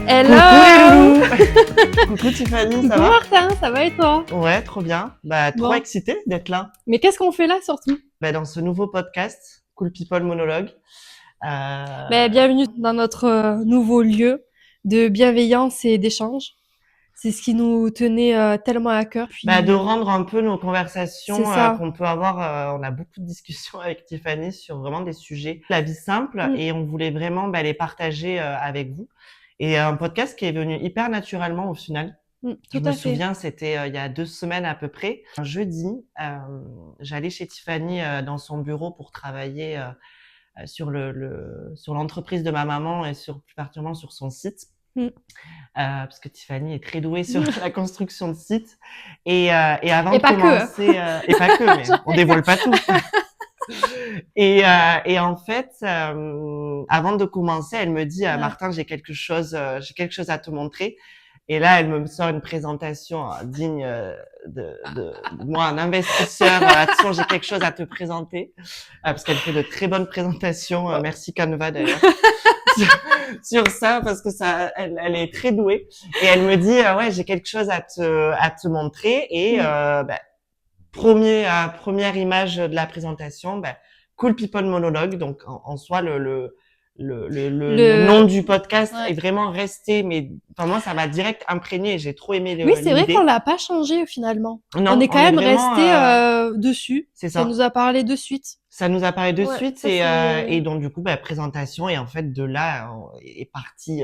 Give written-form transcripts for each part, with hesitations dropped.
Hello! Coucou Tiffany, Coucou ça va? Martin, ça va et toi? Ouais, trop bien. Trop Bon. excitée d'être là. Mais qu'est-ce qu'on fait là surtout? Dans ce nouveau podcast, Cool People Monologue. Bienvenue dans notre nouveau lieu de bienveillance et d'échange. C'est ce qui nous tenait tellement à cœur. Puis, de rendre un peu nos conversations C'est ça. qu'on peut avoir. On a beaucoup de discussions avec Tiffany sur vraiment des sujets de la vie simple et on voulait vraiment les partager avec vous. Et un podcast qui est venu hyper naturellement au final. tout Je à me fait. souviens, c'était il y a 2 semaines à peu près. Un jeudi, j'allais chez Tiffany dans son bureau pour travailler sur sur l'entreprise de ma maman et plus particulièrement sur son site. Parce que Tiffany est très douée sur la construction de sites. Et avant Et de pas que. commencer, et pas que, mais on dévoile pas tout. Et en fait, avant de commencer, elle me dit, Martin, j'ai quelque chose à te montrer. Et là, elle me sort une présentation digne de moi, un investisseur. Attention, j'ai quelque chose à te présenter. Parce qu'elle fait de très bonnes présentations. Merci Canva d'ailleurs. sur ça, parce que elle est très douée. Et elle me dit, ouais, j'ai quelque chose à te montrer. Et première image de la présentation, Cool People Monologue. Donc en soi, le nom du podcast est vraiment resté, mais enfin moi ça m'a direct imprégné. J'ai trop aimé Oui, c'est vrai l'idée. qu'on l'a pas changé finalement. Non, on est quand même vraiment, resté dessus. C'est ça. Ça nous a parlé de suite. Ça nous a parlé de Ouais, suite ça, et donc du coup présentation et en fait de là est parti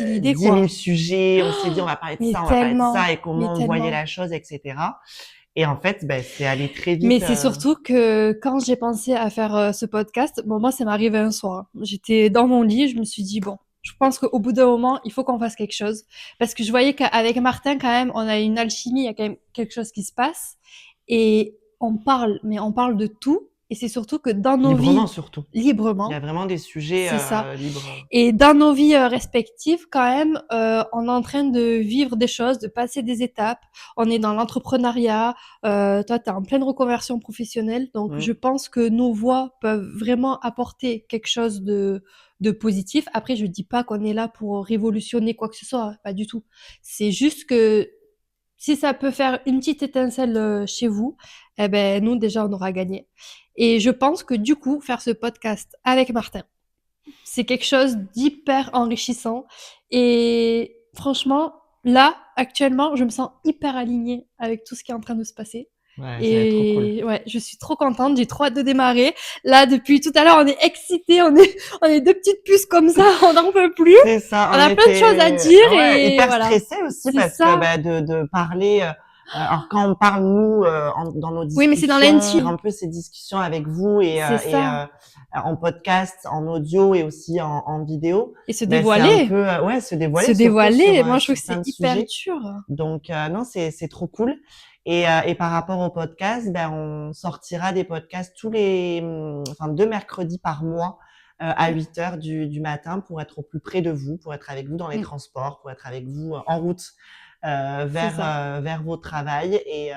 l'idée 10 000 quoi. sujets. On s'est dit on va parler de Mais ça, on va parler de tellement, ça et comment mais on voyait tellement. la chose, etc. Et en fait, c'est allé très vite. Mais c'est surtout que quand j'ai pensé à faire ce podcast, bon, moi, ça m'est arrivé un soir. J'étais dans mon lit, je me suis dit, bon, je pense qu'au bout d'un moment, il faut qu'on fasse quelque chose. Parce que je voyais qu'avec Martin, quand même, on a une alchimie, il y a quand même quelque chose qui se passe. Et on parle, mais on parle de tout. Et c'est surtout que dans nos librement vies, surtout. librement, Il y a vraiment des sujets c'est ça. libres. Et dans nos vies respectives, quand même, on est en train de vivre des choses, de passer des étapes. On est dans l'entrepreneuriat. Toi, tu es en pleine reconversion professionnelle. Donc, je pense que nos voix peuvent vraiment apporter quelque chose de positif. Après, je dis pas qu'on est là pour révolutionner quoi que ce soit. Pas du tout. C'est juste que si ça peut faire une petite étincelle chez vous, eh ben, nous, déjà, on aura gagné. Et je pense que du coup, faire ce podcast avec Martin, c'est quelque chose d'hyper enrichissant. Et franchement, là, actuellement, je me sens hyper alignée avec tout ce qui est en train de se passer. Ouais, ça va être trop cool. Ouais, je suis trop contente, j'ai trop hâte de démarrer. Là, depuis tout à l'heure, on est excités, on est deux petites puces comme ça, on n'en peut plus. C'est ça. On a plein de choses à dire et hyper voilà. stressés aussi C'est parce ça. que de parler. Alors quand on parle nous dans nos discussions, Oui, mais c'est dans l'intime. un peu ces discussions avec vous C'est ça. en podcast, en audio et aussi en vidéo. Et se C'est un dévoiler. peu se dévoiler. Se surtout dévoiler, moi je sur trouve que plein c'est de hyper sujets. dur. Donc non, c'est trop cool. Et par rapport au podcast, on sortira des podcasts 2 mercredis par mois à 8h du matin pour être au plus près de vous, pour être avec vous dans les transports, pour être avec vous en route vers vos travails et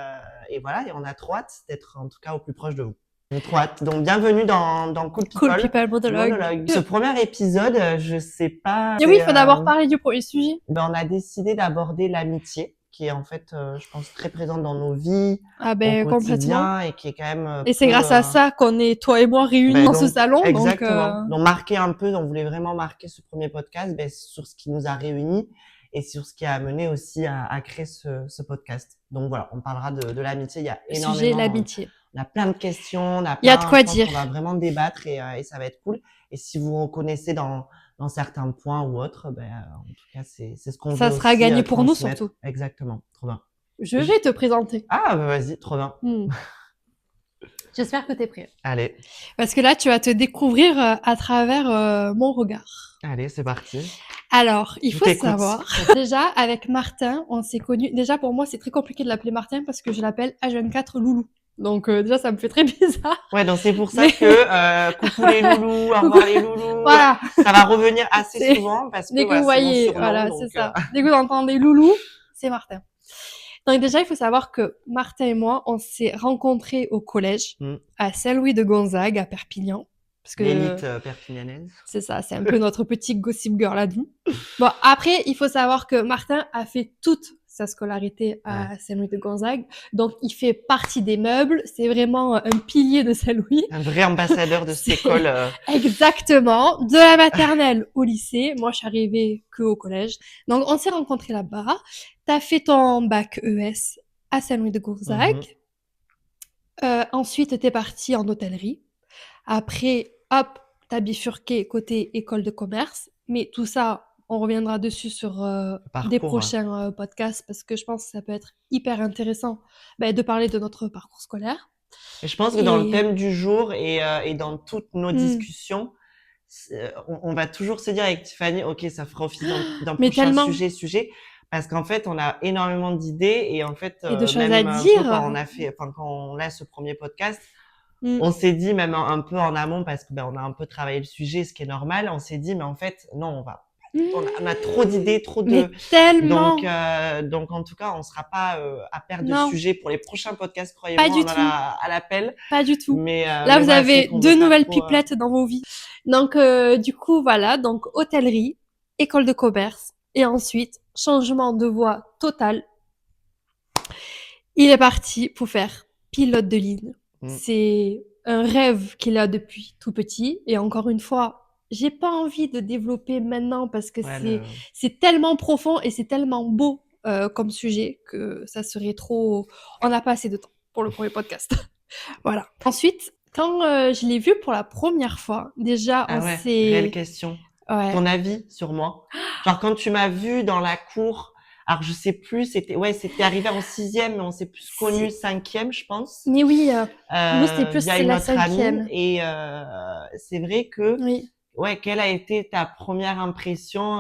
voilà, et on a trop hâte d'être en tout cas au plus proche de vous. On a trop hâte. Donc bienvenue dans Cool Cool People, People Monologue. Ce premier épisode, je sais pas, Et oui, il faut d'abord parler du premier sujet. On a décidé d'aborder l'amitié, qui est en fait, je pense, très présente dans nos vies au quotidien et qui est quand même et c'est grâce à ça qu'on est, toi et moi, réunis dans ce salon. Exactement. Donc marquer un peu, on voulait vraiment marquer ce premier podcast sur ce qui nous a réunis et sur ce qui a amené aussi à créer ce podcast. Donc voilà, on parlera de l'amitié. Il y a énormément. Sujet l'amitié. On a plein de questions, on a il y a de quoi je dire. pense qu'on va vraiment débattre et ça va être cool. Et si vous reconnaissez dans certains points ou autres, en tout cas, c'est ce qu'on veut. Ça sera gagné pour nous surtout. Exactement. Trop bien. Je vais te présenter. Ah, vas-y, trop bien. J'espère que t'es prêt. Allez. Parce que là, tu vas te découvrir à travers mon regard. Allez, c'est parti. Alors, il faut savoir, déjà, avec Martin, on s'est connus. Déjà, pour moi, c'est très compliqué de l'appeler Martin parce que je l'appelle H24 Loulou. Donc, déjà, ça me fait très bizarre. Ouais, donc c'est pour ça que coucou les loulous, au revoir les loulous. Voilà. Ça va revenir assez souvent parce que dès que vous voyez, voilà, c'est ça. Dès que vous entendez loulou, c'est Martin. Donc déjà, il faut savoir que Martin et moi, on s'est rencontrés au collège à Saint-Louis de Gonzague, à Perpignan. Parce que l'élite perpignanaise. C'est ça, c'est un peu notre petit gossip girl à nous. Bon, après, il faut savoir que Martin a fait toute sa scolarité à Saint-Louis de Gonzague. Donc, il fait partie des meubles. C'est vraiment un pilier de Saint-Louis. Un vrai ambassadeur de cette école. Exactement. De la maternelle au lycée. Moi, je suis arrivée que au collège. Donc, on s'est rencontrés là-bas. T'as fait ton bac ES à Saint-Louis de Gonzague. Ensuite, t'es parti en hôtellerie. Après, hop, t'as bifurqué côté école de commerce. Mais tout ça, on reviendra dessus sur des prochains podcasts parce que je pense que ça peut être hyper intéressant de parler de notre parcours scolaire. Et je pense que dans le thème du jour et dans toutes nos discussions, on va toujours se dire avec Tiffany, ok, ça fera office d'un prochain sujet. Parce qu'en fait, on a énormément d'idées et en fait, et de choses à dire. Quand on a ce premier podcast, on s'est dit même un peu en amont parce que on a un peu travaillé le sujet, ce qui est normal. On s'est dit, mais en fait, non, on a trop d'idées, mais tellement. Donc en tout cas, on sera pas à perdre de sujet pour les prochains podcasts. Croyez-moi, on à l'appel. Pas du tout. Mais là, vous avez 2 nouvelles pipelettes dans vos vies. Donc du coup, voilà, donc hôtellerie, école de commerce et ensuite changement de voie total. Il est parti pour faire pilote de ligne. C'est un rêve qu'il a depuis tout petit. Et encore une fois, j'ai pas envie de développer maintenant parce que c'est tellement profond et c'est tellement beau comme sujet que ça serait trop... On n'a pas assez de temps pour le premier podcast. Voilà. Ensuite, quand je l'ai vu pour la première fois, déjà, on s'est... Réelle question. Ton avis sur moi. Genre, quand tu m'as vu dans la cour... Alors, je sais plus, c'était arrivé en 6e, mais on s'est plus connu 5e, je pense. Mais oui, nous, c'était plus la 5e. Et c'est vrai que, quelle a été ta première impression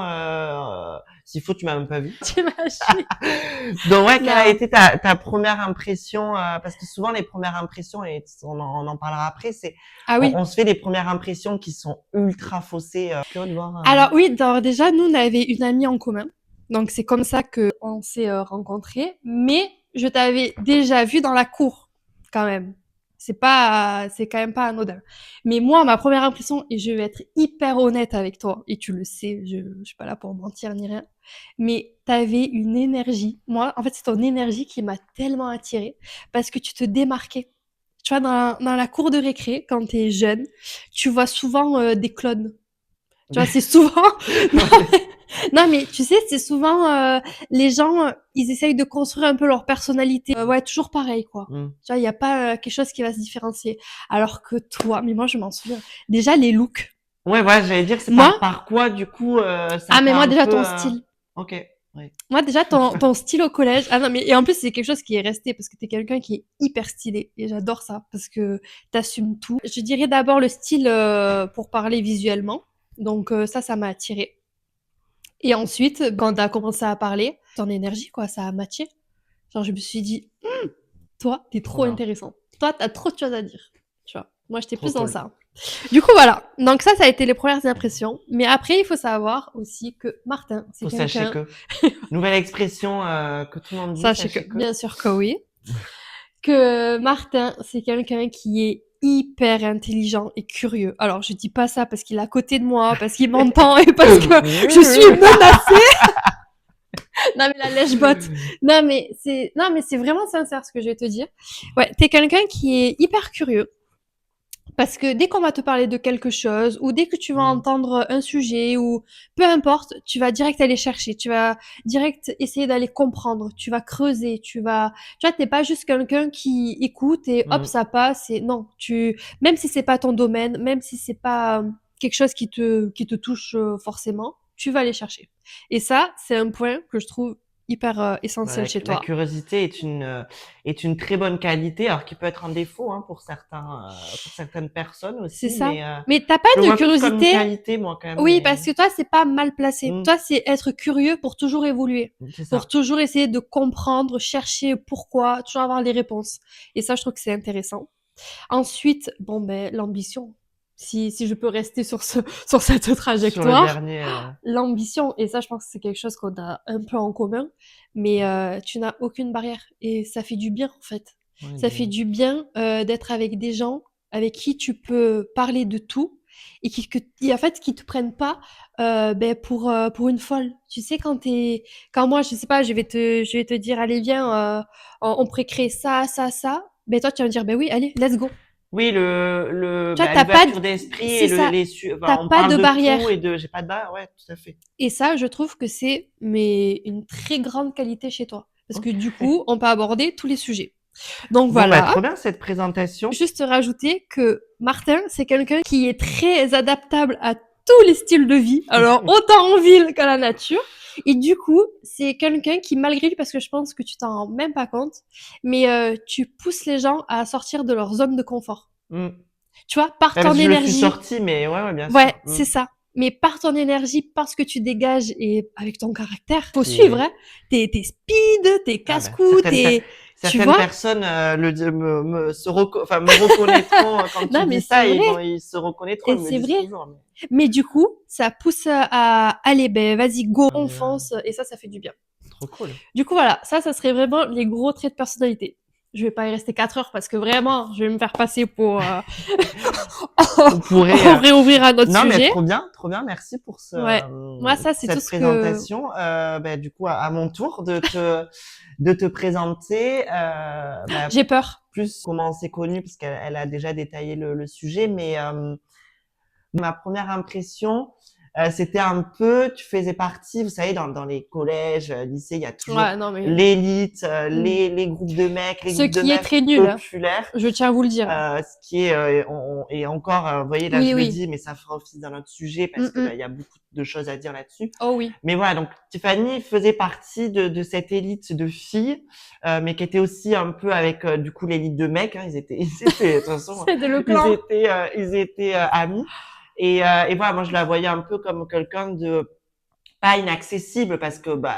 s'il faut, tu m'as même pas vu. T'imagines. Donc, quelle a été ta première impression parce que souvent, les premières impressions, et on en parlera après, c'est on se fait des premières impressions qui sont ultra faussées. Alors oui, déjà, nous, on avait une amie en commun. Donc, c'est comme ça qu'on s'est rencontrés. Mais je t'avais déjà vu dans la cour, quand même. C'est quand même pas anodin. Mais moi, ma première impression, et je vais être hyper honnête avec toi, et tu le sais, je suis pas là pour mentir ni rien, mais t'avais une énergie. Moi, en fait, c'est ton énergie qui m'a tellement attirée parce que tu te démarquais. Tu vois, dans la cour de récré, quand t'es jeune, tu vois souvent des clones. Tu vois, c'est souvent... Non, mais tu sais, c'est souvent les gens, ils essayent de construire un peu leur personnalité. Toujours pareil, quoi. Tu vois, il n'y a pas quelque chose qui va se différencier. Alors que toi, mais moi, je m'en souviens. Déjà, les looks. Ouais, j'allais dire, c'est par quoi, du coup, ça mais moi, déjà, ton style. Ok. Ouais. Moi, déjà, ton style au collège. Ah non, mais et en plus, c'est quelque chose qui est resté parce que t'es quelqu'un qui est hyper stylé. Et j'adore ça parce que t'assumes tout. Je dirais d'abord le style pour parler visuellement. Donc ça m'a attirée. Et ensuite, quand t'as commencé à parler, ton énergie, quoi, ça a matché. Genre, je me suis dit, toi, t'es trop intéressant. Toi, t'as trop de choses à dire. Tu vois, moi, j'étais plus dans ça. Du coup, voilà. Donc ça a été les premières impressions. Mais après, il faut savoir aussi que Martin, c'est Faut sachez quelqu'un, que. Nouvelle expression que tout le monde dit, sachez que, sachez que. bien sûr que oui, que Martin, c'est quelqu'un qui est hyper intelligent et curieux. Alors, je dis pas ça parce qu'il est à côté de moi, parce qu'il m'entend et parce que je suis menacée. Non, mais la lèche-botte. Non, mais c'est vraiment sincère ce que je vais te dire. Ouais, t'es quelqu'un qui est hyper curieux. Parce que dès qu'on va te parler de quelque chose, ou dès que tu vas entendre un sujet, ou peu importe, tu vas direct aller chercher, tu vas direct essayer d'aller comprendre, tu vas creuser, tu vois, t'es pas juste quelqu'un qui écoute et hop, ça passe, et non, même si c'est pas ton domaine, même si c'est pas quelque chose qui te touche forcément, tu vas aller chercher. Et ça, c'est un point que je trouve hyper essentiel Voilà, chez la toi. curiosité est une très bonne qualité, alors qui peut être un défaut pour certaines personnes C'est aussi, ça. mais Mais t'as pas je le de vois plus comme une curiosité. qualité, moi, quand même. Oui, Mais parce que toi, c'est pas mal placé. mm, Toi, c'est être curieux pour toujours évoluer, c'est pour ça. toujours essayer de comprendre, chercher pourquoi, toujours avoir les réponses. Et ça, je trouve que c'est intéressant. Ensuite, bon, ben, l'ambition. Si je peux rester sur sur cette Sur le trajectoire, dernier, l'ambition, et ça, je pense que c'est quelque chose qu'on a un peu en commun, mais tu n'as aucune barrière. Et ça fait du bien, en fait. ouais, Ça fait du bien d'être avec des gens avec qui tu peux parler de tout et et en fait, qui te prennent pas ben, pour une folle. Tu sais, quand moi, je sais pas, je vais te dire, allez, viens, on pourrait créer ça, ça, ça. Ben, toi, tu vas me dire, ben oui, allez, let's go. oui, Tu vois, l'ouverture d'esprit et c'est ça, enfin, t'as on pas parle de de barrière. tout et j'ai pas de barre, ouais, tout à fait. Et ça, je trouve que c'est mais une très grande qualité chez toi. Parce que Ok. du coup, on peut aborder tous les sujets. Donc Bon, bah, voilà. trop bien cette présentation. Juste rajouter que Martin, c'est quelqu'un qui est très adaptable à tous les styles de vie. Alors, autant en ville qu'à la nature. Et du coup, c'est quelqu'un qui, malgré lui, parce que je pense que tu t'en rends même pas compte, mais tu pousses les gens à sortir de leur zone de confort. Mm. Tu vois, par Bah, ton parce que je le suis énergie, sorti, mais ouais, ouais, bien ouais, sûr. c'est ça. Mais par ton énergie, parce que tu dégages et avec ton caractère, faut Qui suivre, est hein. T'es speed, t'es Ah bah, casse-cou, tu certaines vois? personnes enfin, me reconnaîtront quand tu Non, mais dis c'est ça, vrai. ils se reconnaîtront, Et ils me c'est disent vrai. toujours. Mais du coup, ça pousse à aller, ben, vas-y, go, Ah, on mais, fonce. Et ça fait du bien. trop cool. Du coup, voilà. Ça serait vraiment les gros traits de personnalité. Je vais pas y rester 4 heures parce que vraiment, je vais me faire passer pour, On pourrait. on réouvrir un autre Non, mais sujet. trop bien. Merci pour Ouais. Moi, ça, c'est tout cette ce que, présentation. Bah, du coup, à mon tour de te présenter. Bah, j'ai peur. plus comment on s'est connus, parce qu'elle a déjà détaillé le sujet, mais ma première impression, c'était un peu, tu faisais partie, vous savez, dans les collèges, lycées, il y a toujours Ouais, non, mais, l'élite, hmm. les groupes de mecs, les Ce groupes de qui est meufs très nul, hein. populaires. Je tiens à vous le dire. Ce qui est et encore, vous voyez là, Oui, je le oui. dis, mais ça fera office d'un autre sujet parce que bah, Mm. il y a beaucoup de choses à dire là-dessus. Oh oui. Mais voilà, donc Tiffany faisait partie de cette élite de filles, mais qui était aussi un peu avec du coup l'élite de mecs. Hein, ils étaient de toute façon, C'était le clan. ils étaient amis. Et voilà, moi je la voyais un peu comme quelqu'un de pas inaccessible parce que bah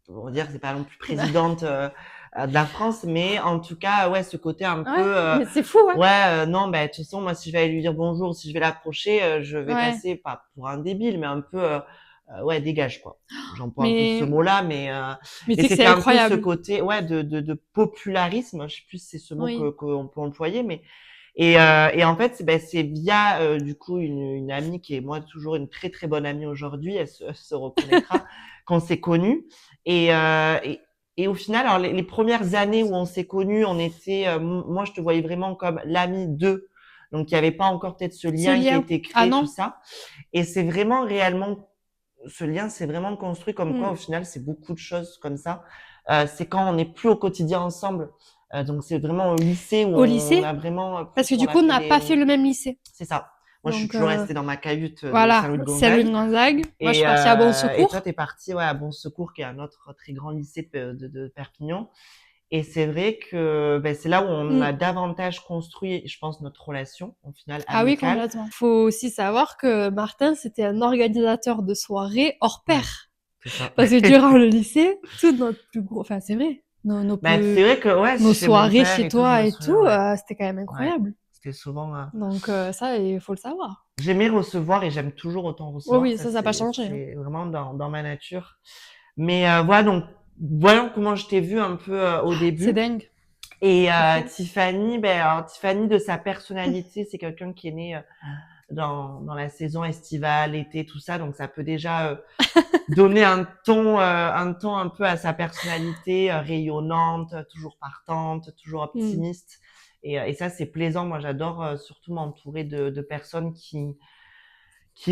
on va dire que c'est pas non plus présidente de la France, mais en tout cas ouais ce côté un Ouais, peu mais c'est fou, hein. ouais non bah de toute façon moi si je vais aller lui dire bonjour, si je vais l'approcher, je vais Ouais. passer pas pour un débile mais un peu ouais dégage quoi. J'emploie un peu ce Mais, mot-là, mais tu et sais que c'est c'était un peu ce incroyable. côté ouais de popularisme, je sais plus si c'est ce mot que Oui. qu'on peut employer, mais et en fait, c'est via du coup une amie qui est moi toujours une très très bonne amie aujourd'hui, elle se reconnaîtra, qu'on s'est connus. Et, euh, et, et au final, alors les premières années où on s'est connus, on était, moi je te voyais vraiment comme l'ami d'eux, donc il n'y avait pas encore peut-être ce Ce lien qui a lien. été Ah créé, tout non. ça. Et c'est vraiment réellement, ce lien s'est vraiment construit comme quoi Hmm. au final c'est beaucoup de choses comme ça. C'est quand on n'est plus au quotidien ensemble. Donc c'est vraiment au lycée où Au on a lycée. vraiment Parce que plus, on du a coup, on fait n'a pas fait le même lycée. c'est ça. Moi je suis Donc, toujours restée dans ma cahute de voilà. Saint-Louis de Salut de Gonzague. Gonzague. Moi, je suis partie à Bon Et toi Secours. t'es parti ouais, à Bon Secours qui est un autre très grand lycée de Perpignan. Et c'est vrai que ben, c'est là où on Hmm. a davantage construit, je pense, notre relation, au final, Ah oui, amicale. complètement. Faut aussi savoir que Martin, c'était un organisateur de soirées hors Ouais, pair. c'est ça. Parce que durant le lycée, tout notre plus gros, enfin, c'est vrai, Ben, c'est vrai que ouais, nos chez mon soirées père chez et tout, je toi me et tout, souviens, ouais. c'était quand même Ouais. incroyable. C'était souvent. Donc ça, il faut le savoir. J'aimais recevoir et j'aime toujours autant Oui, recevoir. oui, ça n'a pas changé. C'est vraiment dans ma nature. Mais voilà, donc voyons comment je t'ai vu un peu au C'est début. dingue. Et Tiffany, alors, Tiffany de sa personnalité, c'est quelqu'un qui est né dans la saison estivale, été, tout ça, donc ça peut déjà donner un ton un peu à sa personnalité, rayonnante, toujours partante, toujours optimiste. Et ça, c'est plaisant. Moi, j'adore surtout m'entourer de personnes qui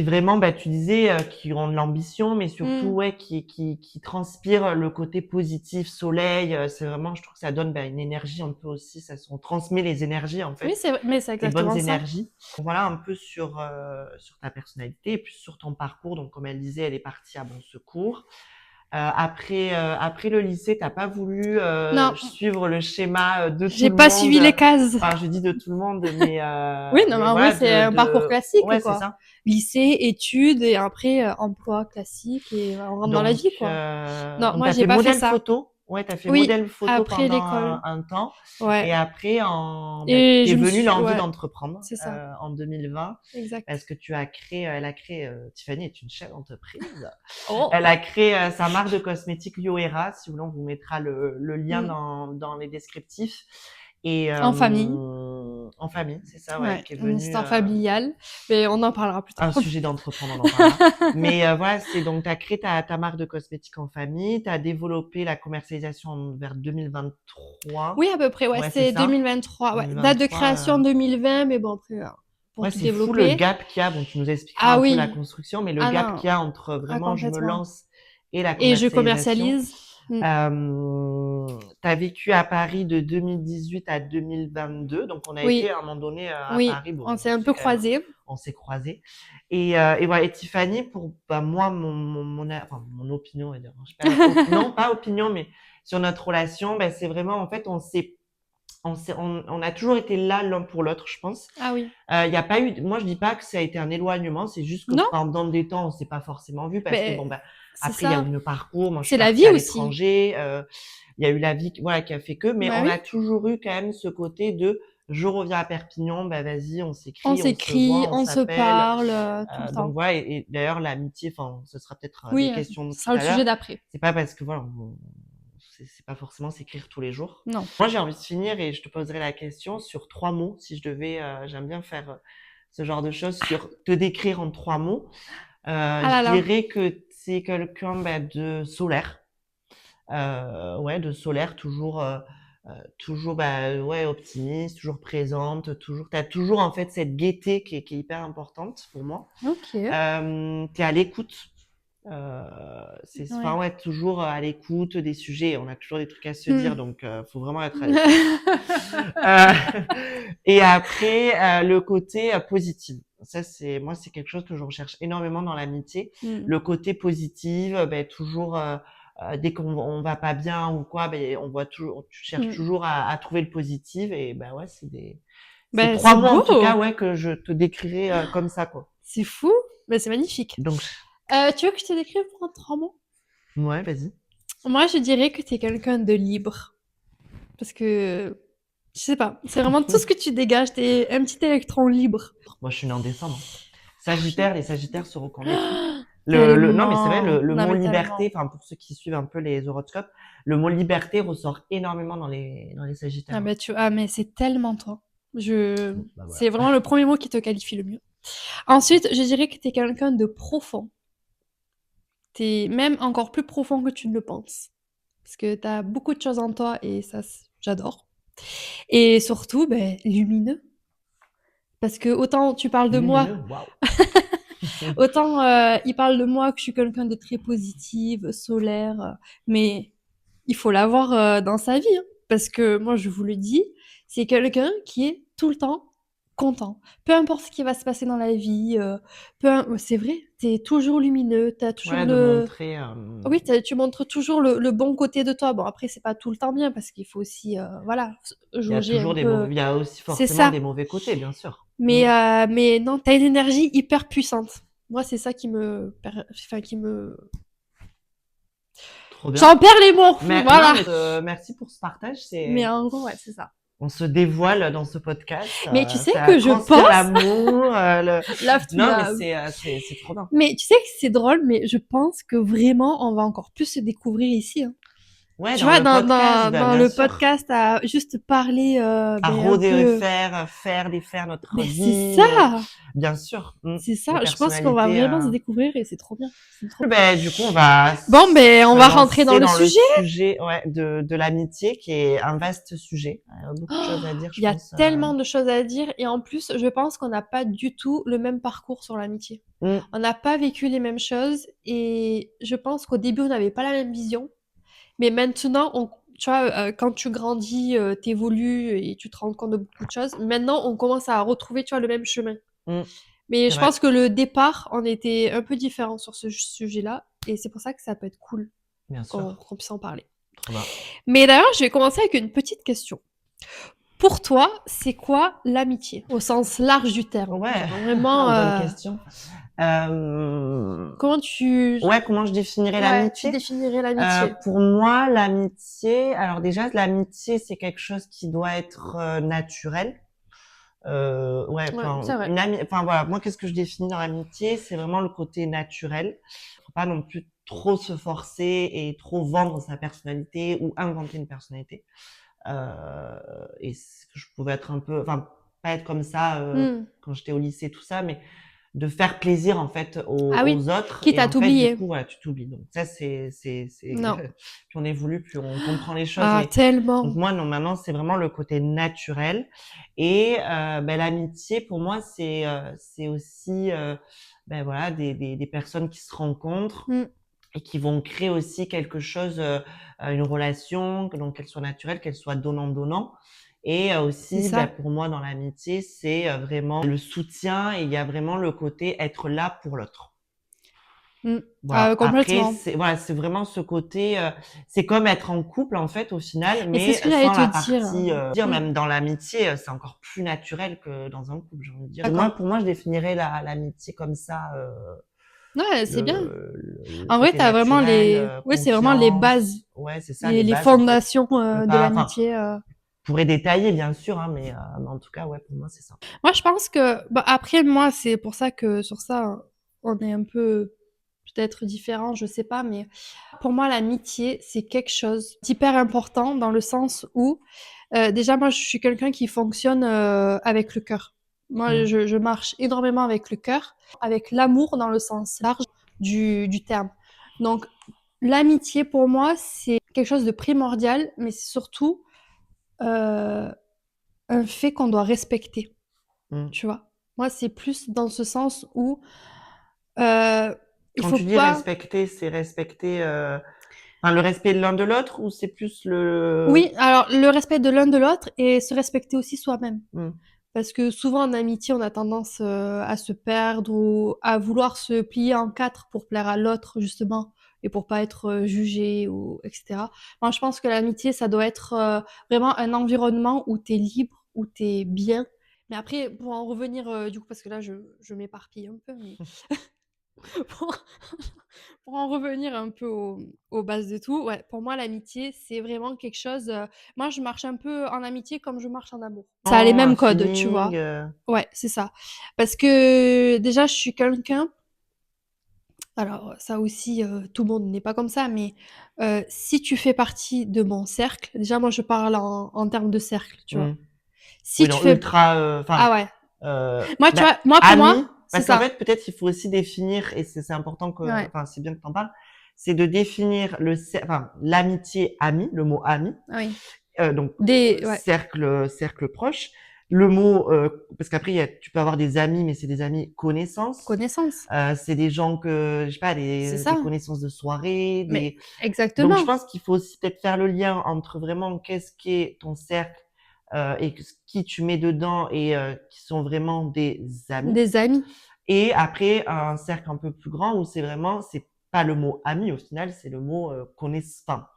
vraiment, tu disais, qui ont de l'ambition, mais surtout, ouais, qui transpirent le côté positif, soleil. C'est vraiment, je trouve que ça donne une énergie un peu aussi. On transmet les énergies en Oui, fait, mais c'est les bonnes exactement ça. énergies. Voilà un peu sur ta personnalité et puis sur ton parcours. Donc, comme elle disait, elle est partie à Bon Secours. Après le lycée, t'as pas voulu Non, suivre le schéma de tout j'ai le pas monde. suivi les cases. Enfin, je dis de tout le monde, mais Oui, non, mais en vrai, voilà, c'est un parcours classique, ouais, c'est quoi. ça. Lycée, études et après emploi classique et on rentre dans la vie, quoi. Non, Donc moi, t'as j'ai fait pas fait modèle ça. photo. Ouais, t'as fait Oui, modèle photo après pendant l'école. un temps. Ouais. Et après, Et t'es je me venue suis, l'envie ouais, d'entreprendre c'est ça. en 2020 Exact. parce que elle a créé, Tiffany est une chef d'entreprise. Oh. Elle a créé sa marque de cosmétiques Yoera. Si vous voulez, on vous mettra le lien Mm. dans les descriptifs. Et En famille. en famille, c'est ça, ouais, Ouais, qui est une venu histoire familiale. Mais on en parlera plus un tard. sujet d'entreprendre, on en parlera. Mais voilà, c'est donc tu as créé ta marque de cosmétiques en famille, tu as développé la commercialisation vers 2023. Oui, à peu près, ouais, Ouais, c'est c'est ça. 2023. Ouais. Date de 2023. création 2020, mais bon, après, pour Ouais, tout c'est fou le développer. gap qu'il y a. Bon, tu nous expliqueras Ah un peu la oui. construction, mais le Ah gap non. qu'il y a entre Ah, vraiment je me complètement. lance et la Et je commercialisation. commercialise. Mm. T'as vécu à Paris de 2018 à 2022, donc on a été Oui, à un moment donné à oui, Paris. Bon, on s'est un peu croisés. on s'est croisés. Et voilà. Et Tiffany, pour moi, mon opinion, on va dire, je sais pas, non pas opinion, mais sur notre relation, c'est vraiment en fait on a toujours été là l'un pour l'autre, je pense. Ah oui. Il y a pas eu, moi je dis pas que ça a été un éloignement, c'est juste que Non, pendant des temps on s'est pas forcément vu parce que mais c'est après il y a ça. eu nos parcours, moi je suis C'est la partie vie à aussi. l'étranger, il y a eu la vie voilà qui a fait que, mais Bah on a oui. toujours eu quand même ce côté de je reviens à Perpignan, vas-y on On s'écrit, on se voit, s'écrit, on on se s'appelle. parle tout le Donc temps. voilà, et d'ailleurs l'amitié, enfin ce sera peut-être des Oui, questions de ce tout sera le à l'heure. sujet d'après. C'est pas parce que voilà, c'est pas forcément s'écrire tous les jours. Non. Moi, j'ai envie de finir et je te poserai la question sur 3 mots. Si je devais, j'aime bien faire ce genre de choses sur te décrire en 3 mots. Ah là Je là. dirais que c'est quelqu'un de solaire. Ouais, de solaire, toujours ouais, optimiste, toujours présente, t'as toujours en fait cette gaieté qui est hyper importante pour moi. Ok. T'es à l'écoute. Enfin Ouais. ouais, toujours à l'écoute des sujets. On a toujours des trucs à se dire, Hmm. donc faut vraiment être à l'écoute. Euh, et après, le côté positif. Ça, c'est quelque chose que je recherche énormément dans l'amitié. Hmm. Le côté positif, toujours dès qu'on va pas bien ou quoi, on voit toujours, tu cherches Hmm. toujours à trouver le positif. Et ouais, c'est Ben, trois c'est mots en tout cas, beau. ouais, que je te décrirais comme ça, quoi. C'est fou. Ben, c'est magnifique. Donc, Tu veux que je te décrive en 3 mots? ouais, vas-y. Moi, je dirais que tu es quelqu'un de libre. Parce que, je sais pas, c'est vraiment tout ce que tu dégages. Tu es un petit électron libre. Moi, je suis né en décembre. Sagittaire, les Sagittaires se reconnaîtront. Non, mais c'est vrai, Tellement. le Non, mot mais liberté, tellement. enfin, pour ceux qui suivent un peu les horoscopes, le mot liberté ressort énormément dans les Sagittaires. Ah, Ouais. ben, mais c'est tellement toi. Bon, bah voilà. C'est vraiment le premier mot qui te qualifie le mieux. Ensuite, je dirais que tu es quelqu'un de profond. Tu es même encore plus profond que tu ne le penses. Parce que tu as beaucoup de choses en toi et ça, j'adore. Et surtout, ben, lumineux. Parce que autant tu parles de moi, Lumineux, waouh. autant il parle de moi que je suis quelqu'un de très positive, solaire, mais il faut l'avoir dans sa vie, hein. Parce que moi, je vous le dis, c'est quelqu'un qui est tout le temps content. Peu importe ce qui va se passer dans la vie, c'est vrai, t'es toujours lumineux, t'as toujours Ouais, de le... montrer. Oui, tu montres toujours le bon côté de toi. Bon, après, c'est pas tout le temps bien parce qu'il faut aussi, voilà, Il y a jauger un toujours peu. il y a aussi C'est forcément ça. des mauvais côtés, bien sûr. Mais non, t'as une énergie hyper puissante. Moi, c'est ça enfin, qui me... Trop bien. J'en perds les mots, Mais non, voilà. mais merci pour ce partage. Mais en gros, ouais, c'est ça. on se dévoile dans ce podcast. Mais tu sais Ça que je transpire pense, l'amour. love to Non, mais love. c'est trop bien. Mais tu sais que c'est drôle, mais je pense que vraiment, on va encore plus se découvrir ici. Hein. Ouais, Tu dans vois, le podcast, bah, dans bien le sûr. podcast, à juste parler À un rôder et peu. défaire notre Mais c'est vie, ça! bien sûr. C'est Les ça. Je pense qu'on va personnalités. vraiment se découvrir et c'est trop bien. C'est trop bien. Ben, du coup, on va Bon, ben, on se va rentrer dans lancer le dans le sujet. sujet, ouais, de l'amitié, qui est un vaste sujet. Beaucoup de choses à dire, Il je y a pense. tellement de choses à dire et en plus, je pense qu'on n'a pas du tout le même parcours sur l'amitié. Mm, On n'a pas vécu les mêmes choses et je pense qu'au début, on n'avait pas la même vision. Mais maintenant, tu vois, quand tu grandis, t'évolues et tu te rends compte de beaucoup de choses. Maintenant, on commence à retrouver, tu vois, le même chemin. mm, Mais c'est je vrai, pense que le départ, on était un peu différents sur ce sujet-là et c'est pour ça que ça peut être cool bien sûr. qu'on puisse en parler. Trop bien. Mais d'ailleurs, je vais commencer avec une petite question. Pour toi, c'est quoi l'amitié au sens large du terme? Ouais, Genre vraiment, bonne question. Euh, comment tu, ouais, comment je définirais ouais, tu l'amitié? définirais l'amitié? Pour moi, l'amitié, alors déjà, l'amitié, c'est quelque chose qui doit être naturel. Ouais, Ouais, enfin, c'est vrai. enfin voilà, moi, qu'est-ce que je définis dans l'amitié? C'est vraiment le côté naturel. Faut pas non plus trop se forcer et trop vendre sa personnalité ou inventer une personnalité. Et je pouvais être un peu, enfin, pas être comme ça Hmm. quand j'étais au lycée, tout ça, mais de faire plaisir en fait Ah oui, aux autres. quitte Et à en fait, du t'oublier. coup, voilà, tu t'oublies. Donc ça, Non. plus on évolue, plus on comprend les choses. Ah, Mais donc tellement. moi, non, maintenant, c'est vraiment le côté naturel. Et ben, l'amitié, pour moi, c'est aussi ben voilà des personnes qui se rencontrent Hmm. et qui vont créer aussi quelque chose, une relation, donc qu'elle soit naturelle, qu'elle soit donnant-donnant. Et C'est aussi, bah, ça. pour moi, dans l'amitié, c'est vraiment le soutien et il y a vraiment le côté être là pour l'autre. Hmm. Voilà. Après, Complètement. c'est vraiment ce côté, c'est comme être en couple en fait au final, Et c'est mais ce que j'allais sans te la dire. partie, dire Hmm. même dans l'amitié, c'est encore plus naturel que dans un couple, j'ai envie de dire. Moi, D'accord. pour moi, je définirais l'amitié comme ça, Ouais, c'est bien. le En vrai, côté t'as vraiment naturel, ouais, c'est vraiment les bases, confiance. Ouais, c'est ça, les les bases en fait. fondations Je peux de pas, enfin, l'amitié. je pourrais détailler bien sûr, hein, mais en tout cas, ouais, pour moi, c'est ça. Moi, je pense que, bah, après, moi, c'est pour ça que sur ça, on est un peu peut-être différents, je sais pas, mais pour moi, l'amitié, c'est quelque chose d'hyper important dans le sens où, déjà, moi, je suis quelqu'un qui fonctionne avec le cœur. Moi, Mm, je marche énormément avec le cœur, avec l'amour dans le sens large du terme. Donc, l'amitié, pour moi, c'est quelque chose de primordial, mais c'est surtout euh, un fait qu'on doit respecter. mm. Tu vois? Moi, c'est plus dans ce sens où, heu, il Quand faut tu dis pas respecter, c'est respecter, enfin, le respect de l'un de l'autre ou c'est plus oui, alors le respect de l'un de l'autre et se respecter aussi soi-même. Hmm, Parce que souvent en amitié, on a tendance, à se perdre ou à vouloir se plier en 4 pour plaire à l'autre justement et pour pas être, jugé ou et cetera. Moi, je pense que l'amitié, ça doit être, vraiment un environnement où tu es libre, où tu es bien. Mais après, pour en revenir, du coup, parce que là, je m'éparpille un peu, mais pour pour en revenir un peu aux bases de tout, ouais, pour moi, l'amitié, c'est vraiment quelque chose, moi, je marche un peu en amitié comme je marche en amour. Ça a les un mêmes codes, tu feeling. vois? Ouais, c'est ça. Parce que déjà, je suis quelqu'un alors ça aussi, tout le monde n'est pas comme ça, mais si tu fais partie de mon cercle, déjà moi je parle en termes de cercle, tu Hmm. vois? Si Oui, tu donc fais ultra, ah enfin, ouais. Moi, tu bah, vois, moi pour ami, moi, c'est parce qu'en ça. fait, peut-être il faut aussi définir, et c'est important que, Ouais, enfin, c'est bien que t'en parles, c'est de définir enfin, l'amitié ami, le mot ami, oui. donc Ouais, cercle proche. Le mot, parce qu'après, tu peux avoir des amis, mais c'est des amis connaissances. connaissance, C'est des gens que, je sais pas, c'est des ça. connaissances de soirée, Mais donc je exactement. pense qu'il faut aussi peut-être faire le lien entre vraiment qu'est-ce qu'est ton cercle et qui tu mets dedans et qui sont vraiment des amis. Des amis. Et après, un cercle un peu plus grand où c'est pas le mot ami au final, c'est le mot connaissance. Enfin,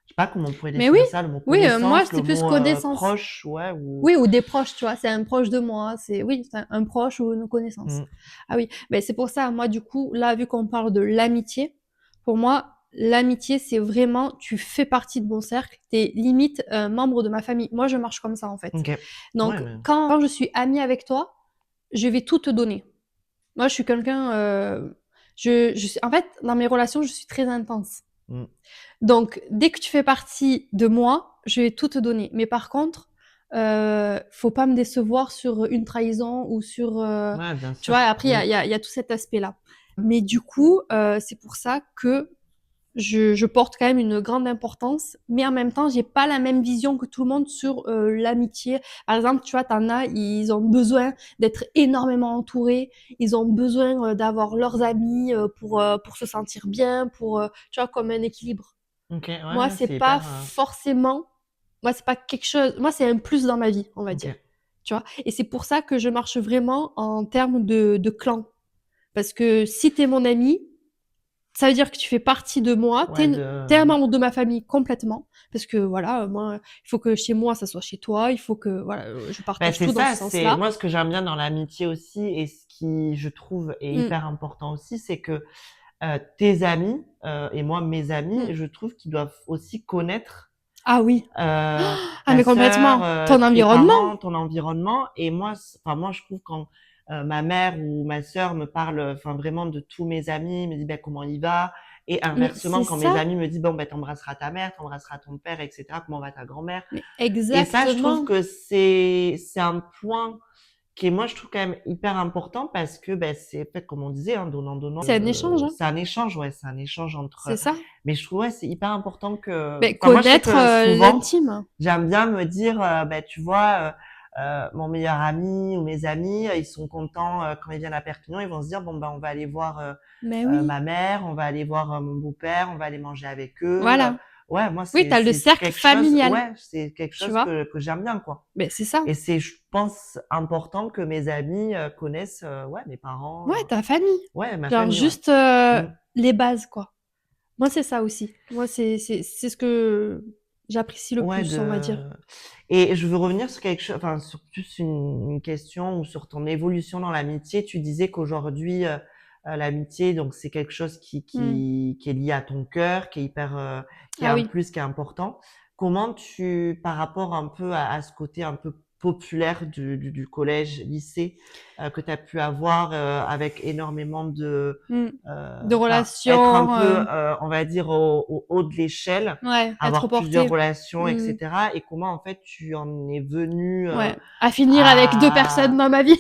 je sais pas comment on pourrait Mais oui, définir ça, le mot oui, moi, connaissance, le c'est plus mot connaissance. proche, ouais, ou. Oui, ou des proches, tu vois? C'est un proche de moi, c'est oui, c'est un proche ou une connaissance. Mm, Ah oui, mais c'est pour ça, moi, du coup, là, vu qu'on parle de l'amitié, pour moi, l'amitié, c'est vraiment, tu fais partie de mon cercle, t'es limite membre de ma famille. Moi, je marche comme ça, en fait. OK. Donc, Ouais, mais quand je suis amie avec toi, je vais tout te donner. Moi, je suis quelqu'un, en fait, dans mes relations, je suis très intense. mmh. Donc, dès que tu fais partie de moi, je vais tout te donner. Mais par contre, faut pas me décevoir sur une trahison ou sur, Ouais, bien tu vois, sûr. après, il y a tout cet aspect-là. Mais du coup, c'est pour ça que je porte quand même une grande importance, mais en même temps, j'ai pas la même vision que tout le monde sur l'amitié. Par exemple, tu vois, t'en as, ils ont besoin d'être énormément entourés, ils ont besoin d'avoir leurs amis pour se sentir bien, tu vois, comme un équilibre. OK, ouais, Moi, ouais, c'est c'est pas hyper, forcément, moi, c'est pas quelque chose, moi, c'est un plus dans ma vie, on va dire. OK. Tu vois? Et c'est pour ça que je marche vraiment en termes de clan. Parce que si t'es mon ami, ça veut dire que tu fais partie de moi, Ouais, t'es un membre de ma famille complètement. Parce que voilà, moi, il faut que chez moi, ça soit chez toi, il faut que, voilà, je bah, partage c'est tout dans ce ça, c'est sens-là. moi ce que j'aime bien dans l'amitié aussi et ce qui, je trouve, est Mm, hyper important aussi, c'est que tes amis et moi mes amis, mm. je trouve qu'ils doivent aussi connaître Ah oui. Ah, ta mais sœur, complètement. Ton tes environnement. parents, ton environnement. Et moi, enfin moi je trouve quand ma mère ou ma sœur me parle, enfin vraiment de tous mes amis, me dit ben comment il va. Et Mais c'est inversement, quand mes ça. amis me disent bon ben t'embrasseras ta mère, t'embrasseras ton père, etc. Comment va ta grand-mère? Mais Et ça, je trouve exactement. que c'est un point qui est, moi, je trouve quand même hyper important parce que, ben, c'est fait, comme on disait, hein, donnant, C'est un échange, hein. c'est un échange, ouais, c'est un échange entre, C'est ça. mais je trouve, ouais, c'est hyper important que, Mais enfin, moi, je sais connaître que souvent, l'intime. j'aime bien me dire, ben, tu vois, mon meilleur ami ou mes amis, ils sont contents quand ils viennent à Perpignan, ils vont se dire, bon, ben, on va aller voir Mais oui. ma mère, on va aller voir mon beau-père, on va aller manger avec eux. Voilà. Ouais, moi, Oui, t'as le c'est cercle quelque chose, familial, ouais, c'est quelque tu chose vois. que j'aime bien, quoi. Mais c'est ça. Et c'est, je pense, important que mes amis connaissent, ouais, mes parents, Ouais, ta famille. ouais, ma Genre famille, ouais. juste Mmh. les bases, quoi. Moi, c'est ça aussi. Moi, c'est ce que j'apprécie le Ouais, plus, on va dire. de et je veux revenir sur quelque chose, enfin, sur plus une question ou sur ton évolution dans l'amitié. Tu disais qu'aujourd'hui, l'amitié, donc c'est quelque chose Mmh. qui est lié à ton cœur, qui est hyper, qui est Ah un oui. plus, qui est important. Comment tu, par rapport un peu à ce côté un peu populaire du collège, lycée, que tu as pu avoir, avec énormément de, Mmh. De enfin, être un relations, peu, on va dire au haut de l'échelle, ouais, être avoir plusieurs porté. relations, Mmh. etc. Et comment en fait tu en es venu Ouais. À finir avec 2 personnes à dans ma vie.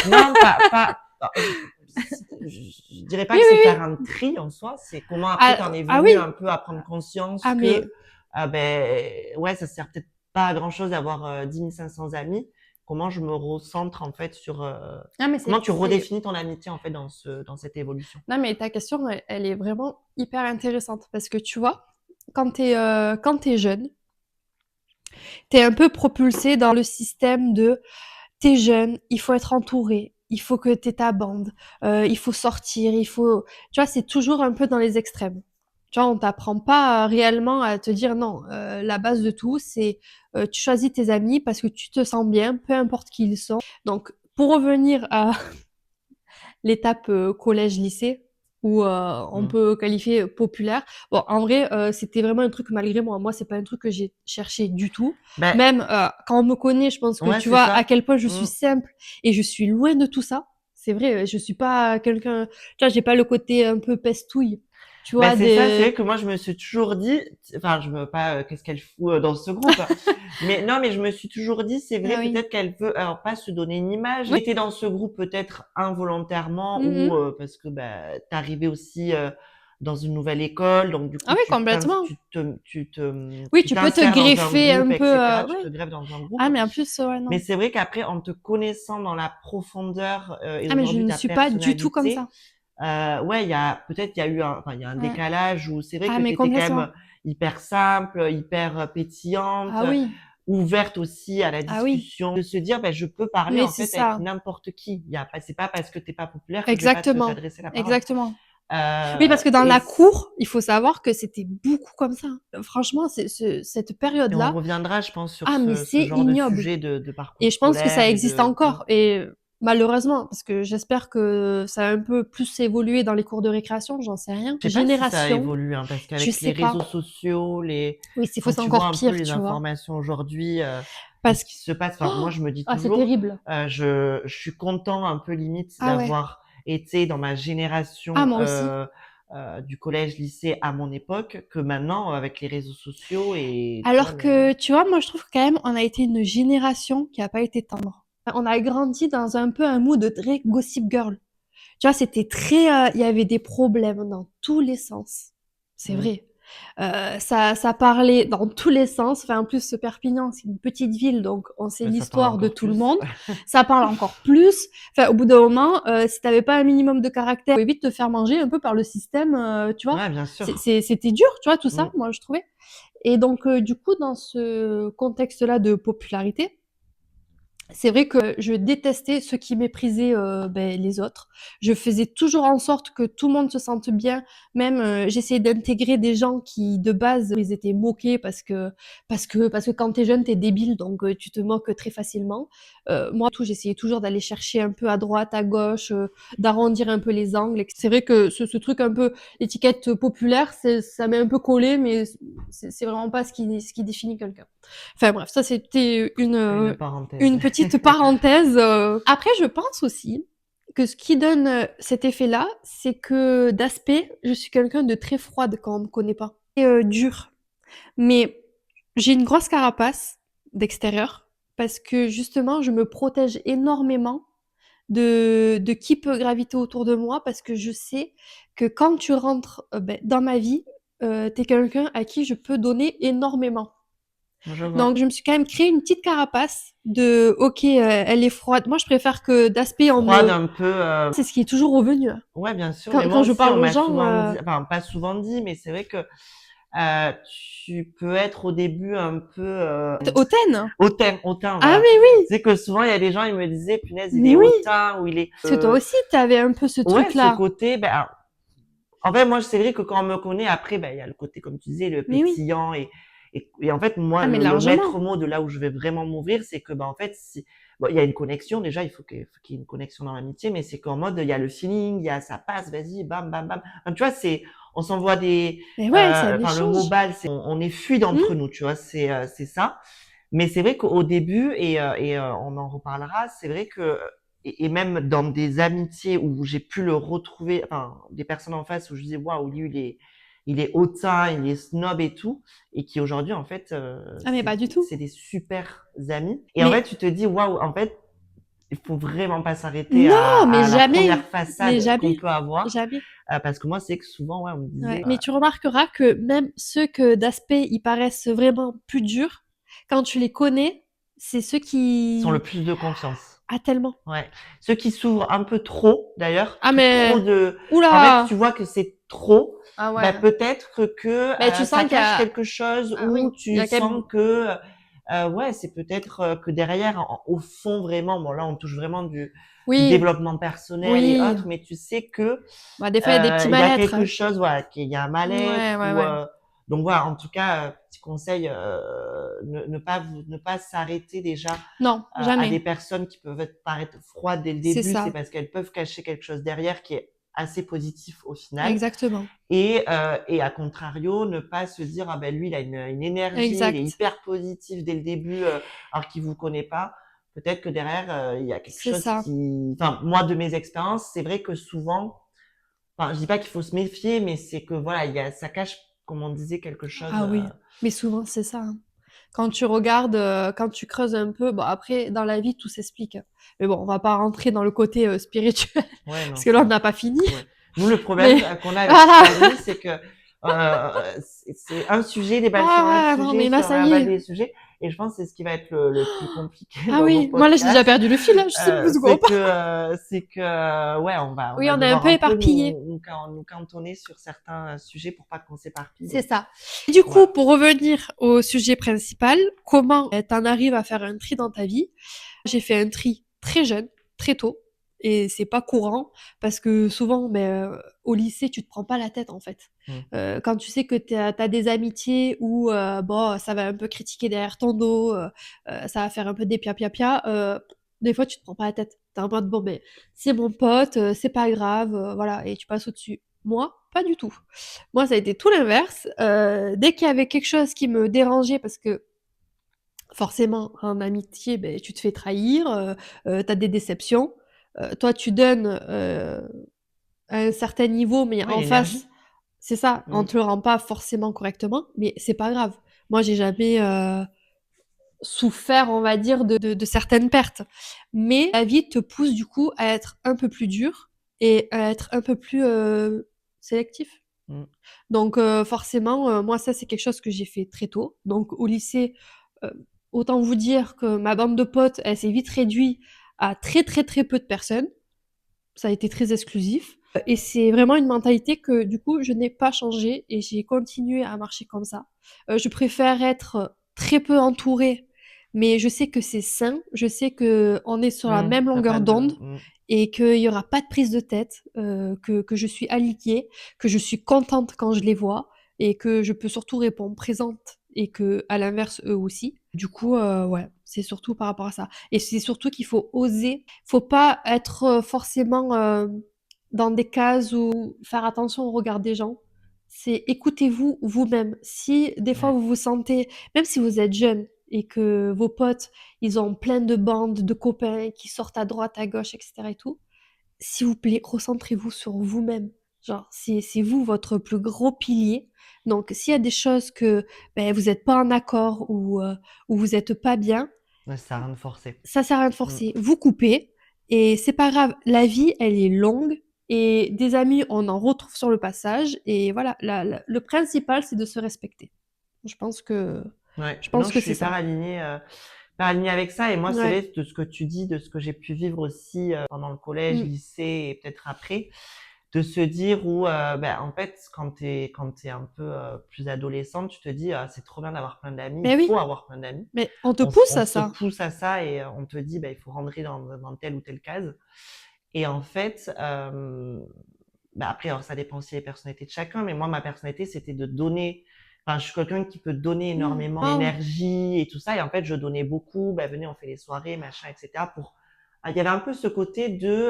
non pas je dirais pas Oui, que c'est oui, faire oui. un tri en soi, c'est comment après tu en Ah, es ah venu oui. un peu à prendre conscience Ah mais que ben ouais, ça sert peut-être pas à grand chose d'avoir 10 500 amis. Comment je me recentre en fait sur non mais comment tu c'est redéfinis ton amitié en fait dans cette évolution? non mais ta question, elle est vraiment hyper intéressante parce que tu vois, quand tu jeune, t'es un peu propulsé dans le système de t'es jeune, il faut être entouré, il faut que t'aies ta bande, il faut sortir, il faut, tu vois, c'est toujours un peu dans les extrêmes. Tu vois, on t'apprend pas réellement à te dire non. La base de tout, c'est tu choisis tes amis parce que tu te sens bien, peu importe qui ils sont. Donc, pour revenir à l'étape collège-lycée, où on Mmh. peut qualifier populaire. Bon, en vrai, c'était vraiment un truc malgré moi. Moi, c'est pas un truc que j'ai cherché du tout. Ben Même quand on me connaît, je pense que ouais, tu c'est vois à ça. quel point je suis Mmh. simple et je suis loin de tout ça. C'est vrai, je suis pas quelqu'un, tu vois, j'ai pas le côté un peu pestouille, tu Bah, vois, c'est ça, c'est des... vrai que moi je me suis toujours dit, enfin je me pas qu'est-ce qu'elle fout dans ce groupe, mais non, mais je me suis toujours dit c'est Ah vrai, oui. peut-être qu'elle veut alors pas se donner une image. Oui. J'étais dans ce groupe peut-être involontairement ou Mhm. parce que bah t'arrivais aussi dans une nouvelle école, donc du Ah coup oui, complètement. Oui, tu tu peux te t'insères dans un greffer groupe, un peu, etc. Tu te ouais. greffes dans un Ah, groupe. mais en plus, ouais, Mais non. c'est vrai qu'après en te connaissant dans la profondeur et Ah, mais je aujourd'hui ne ta suis pas du tout comme personnalité. ça. Ouais, il y a eu un, enfin, il y a un Ouais. décalage où c'est vrai Ah, que mais tu étais quand complètement. même hyper simple, hyper pétillante, Ah oui. ouverte aussi à la Ah oui. discussion, de se dire, ben, je peux parler Mais en c'est fait avec ça. n'importe qui. Il y a pas, c'est pas parce que t'es pas populaire que je vais pas Exactement. t'adresser la parole. Exactement. Oui, parce que dans Et, la cour, il faut savoir que c'était beaucoup comme ça. Franchement, cette et on période-là, reviendra, je pense, sur ah, mais ce c'est genre de ignoble. sujet de parcours Et je pense que ça scolaire et existe de, encore. Et Malheureusement, parce que j'espère que ça a un peu plus évolué dans les cours de récréation, j'en sais rien. Je sais pas si ça Génération, évolue, hein, parce je qu'avec les sais pas. réseaux sociaux, Oui, c'est quand c'est tu vois encore un peu pire, les tu vois. informations aujourd'hui, de Parce ce que qui se passe, enfin, moi oh! je me dis Ah, c'est toujours, terrible. je suis content un peu limite Ah ouais. d'avoir été dans ma Ah, génération moi aussi. du collège, lycée à mon époque, que maintenant avec les réseaux sociaux et tu vois Alors que, tu vois, moi, je trouve quand même, on a été une génération qui a pas été tendre. On a grandi dans un peu un mood de très Gossip Girl. Tu vois, c'était très, il y avait des problèmes dans tous les sens. C'est Mm. vrai. Ça parlait dans tous les sens. Enfin, en plus, Perpignan, c'est une petite ville, donc on sait Mais ça parle l'histoire de encore tout le plus. monde. Ça parle encore plus. Enfin, au bout d'un moment, si t'avais pas un minimum de caractère, tu pouvais vite te faire manger un peu par le système, tu vois. Ouais, bien sûr. C'était dur, tu vois, tout ça, Mm. moi, je trouvais. Et donc, du coup, dans ce contexte-là de popularité, c'est vrai que je détestais ceux qui méprisaient les autres. Je faisais toujours en sorte que tout le monde se sente bien. Même j'essayais d'intégrer des gens qui de base ils étaient moqués parce que quand t'es jeune t'es débile donc tu te moques très facilement. Moi tout j'essayais toujours d'aller chercher un peu à droite à gauche, d'arrondir un peu les angles. C'est vrai que ce truc un peu étiquette populaire ça m'est un peu collé mais c'est vraiment pas ce qui définit quelqu'un. Enfin bref ça c'était Une parenthèse. une petite parenthèse. Après, je pense aussi que ce qui donne cet effet-là, c'est que d'aspect, je suis quelqu'un de très froide quand on me connaît pas. Et dur. Mais j'ai une grosse carapace d'extérieur parce que justement, je me protège énormément de qui peut graviter autour de moi parce que je sais que quand tu rentres dans ma vie, t'es quelqu'un à qui je peux donner énormément. Je vois. Donc, je me suis quand même créé une petite carapace de OK, elle est froide. Moi, je préfère que d'aspect on Froide me un peu. c'est ce qui est toujours revenu, hein. Ouais, bien sûr. Mais Quand moi je aussi, parle on aux m'a gens, souvent dit, enfin pas souvent dit, mais c'est vrai que tu peux être au début un peu hautaine. hautain, Ah voilà. mais oui, C'est que souvent il y a des gens, ils me disaient, punaise, il est mais oui, hautain ou il est. parce que toi aussi, tu avais un peu ce Ouais, ce truc-là. côté. Ben, alors, en fait, moi, c'est vrai que quand on me connaît, après, ben, il y a le côté, comme tu disais, le Mais oui. pétillant et en fait, moi, Ah mais le largement. maître mot de là où je vais vraiment m'ouvrir, c'est que, ben, en fait, si, bon, il y a une connexion, déjà, faut qu'il y ait une connexion dans l'amitié, mais c'est qu'en mode, il y a le feeling, il y a, ça passe, vas-y, bam, bam, bam. Enfin, tu vois, on s'envoie Mais ouais, c'est un enfin, le mot échange. balle, on est fluide entre Mmh. nous, tu vois, c'est ça. Mais c'est vrai qu'au début, on en reparlera, c'est vrai que et même dans des amitiés où j'ai pu le retrouver, enfin des personnes en face où je disais waouh, lui il est hautain, il est snob et tout, et qui aujourd'hui en fait Ah mais pas du tout. c'est des super amis. Et en fait Mais tu te dis waouh, en fait il faut vraiment pas s'arrêter non, mais à la première jamais. Mais façade qu'on jamais. peut avoir, Jamais. parce que moi c'est que souvent ouais on me Ouais. disait Mais tu remarqueras que même ceux que d'aspect, ils paraissent vraiment plus durs, quand tu les connais, c'est ceux ils sont le qui plus de confiance. ah tellement. Ouais. Ceux qui s'ouvrent un peu trop, d'ailleurs, Ah trop mais de. En fait, tu oula. vois que c'est trop. Ah Bah ouais. peut-être que Mais tu ça sens qu'il y cache a quelque chose ah ou oui, il y tu a quand sens même que ouais, c'est peut-être que derrière, au fond vraiment, bon là on touche vraiment du oui, développement personnel et oui. autres, mais tu sais que Bah des fois il y a des petits il y a mal-être, quelque hein. chose, voilà, qu'il y a un Ouais, mal-être ouais, ou ouais. donc voilà, en tout cas, petit conseil, ne pas s'arrêter déjà Non, à des jamais. personnes qui peuvent paraître froides dès le C'est début, c'est ça. parce qu'elles peuvent cacher quelque chose derrière qui est assez positif au final. Exactement. Et à contrario, ne pas se dire ah ben lui il a une énergie, il est Exact. hyper positif dès le début alors qu'il vous connaît pas. Peut-être que derrière il y a quelque C'est chose ça. qui, enfin moi de mes expériences, c'est vrai que souvent, enfin je dis pas qu'il faut se méfier, mais c'est que voilà ça cache comme on disait quelque chose. Ah oui. Mais souvent c'est ça, hein. Quand tu regardes, quand tu creuses un peu, bon après dans la vie tout s'explique, hein. Mais bon, on va pas rentrer dans le côté spirituel Ouais non parce que là on ça. n'a pas fini. Ouais. Nous, le problème Mais qu'on a avec voilà. Tiffany, c'est que c'est un sujet, déballe sur un Ah non sujet, mais là sur ça y rabat est. des sujets. Et je pense que c'est ce qui va être le plus compliqué Ah dans nos oui, moi là j'ai déjà podcasts. perdu le fil, hein, je sais plus où on parle. C'est que, ouais, on Oui, va on est un devoir peu un peu éparpillé. nous cantonner sur certains sujets pour pas qu'on s'éparpille. C'est Donc, ça. Du coup, voilà. pour revenir au sujet principal, comment t'en arrives à faire un tri dans ta vie? J'ai fait un tri très jeune, très tôt, et c'est pas courant parce que souvent, au lycée, tu te prends pas la tête en fait. Mm. Quand tu sais que t'as des amitiés où bon, ça va un peu critiquer derrière ton dos, ça va faire un peu des pia pia pia, des fois tu te prends pas la tête. T'es en mode, bon, ben, c'est mon pote, c'est pas grave, voilà, et tu passes au-dessus. Moi, pas du tout. Moi, ça a été tout l'inverse. Dès qu'il y avait quelque chose qui me dérangeait, parce que forcément, en amitié, ben, tu te fais trahir, t'as des déceptions. Toi, tu donnes à un certain niveau, mais Ouais, en face, l'énergie. c'est ça, on Mm. te le rend pas forcément correctement, mais c'est pas grave. Moi, j'ai jamais souffert, on va dire, de certaines pertes. Mais la vie te pousse du coup à être un peu plus dur et à être un peu plus sélectif. Mm. Donc forcément, moi ça c'est quelque chose que j'ai fait très tôt. Donc au lycée, euh, autant vous dire que ma bande de potes, elle s'est vite réduite à très très très peu de personnes. Ça a été très exclusif. Et c'est vraiment une mentalité que du coup je n'ai pas changé et j'ai continué à marcher comme ça. Je préfère être très peu entourée, mais je sais que c'est sain. Je sais que on est sur la même T'as pas longueur de. d'onde et qu'il y aura pas de prise de tête, que je suis alignée, que je suis contente quand je les vois et que je peux surtout répondre présente et que à l'inverse eux aussi. Du coup, ouais, c'est surtout par rapport à ça. Et c'est surtout qu'il faut oser. Faut pas être forcément dans des cases où faire attention au regard des gens. C'est écoutez-vous vous-même. Si des fois Ouais. vous vous sentez, même si vous êtes jeune et que vos potes, ils ont plein de bandes de copains qui sortent à droite, à gauche, etc. et tout, s'il vous plaît, recentrez-vous sur vous-même. Genre, c'est vous votre plus gros pilier. Donc, s'il y a des choses que ben, vous n'êtes pas en accord ou vous n'êtes pas bien, Ouais, ça sert à rien de forcer. ça sert à rien de Mm. forcer. Vous coupez et c'est pas grave. La vie, elle est longue et des amis, on en retrouve sur le passage. Et voilà, le principal, c'est de se respecter. Je pense que, Ouais. je Non, pense je que suis c'est ça. hyper alignée avec ça. Et moi, c'est Ouais. vrai de ce que tu dis, de ce que j'ai pu vivre aussi pendant le collège, Mm. lycée et peut-être après, de se dire où, ben, en fait, quand t'es un peu plus adolescente, tu te dis, ah, c'est trop bien d'avoir plein d'amis, il Mais faut oui, avoir plein d'amis. mais on te On pousse à se ça. pousse à ça et on te dit, ben, il faut rentrer dans telle ou telle case. Et en fait, bah après, alors ça dépend aussi des personnalités de chacun, mais moi, ma personnalité, c'était de donner. Enfin, je suis quelqu'un qui peut donner Mm. énormément Waouh. d'énergie et tout ça. Et en fait, je donnais beaucoup. Bah, venez, on fait les soirées, machin, etc. Il y avait un peu ce côté de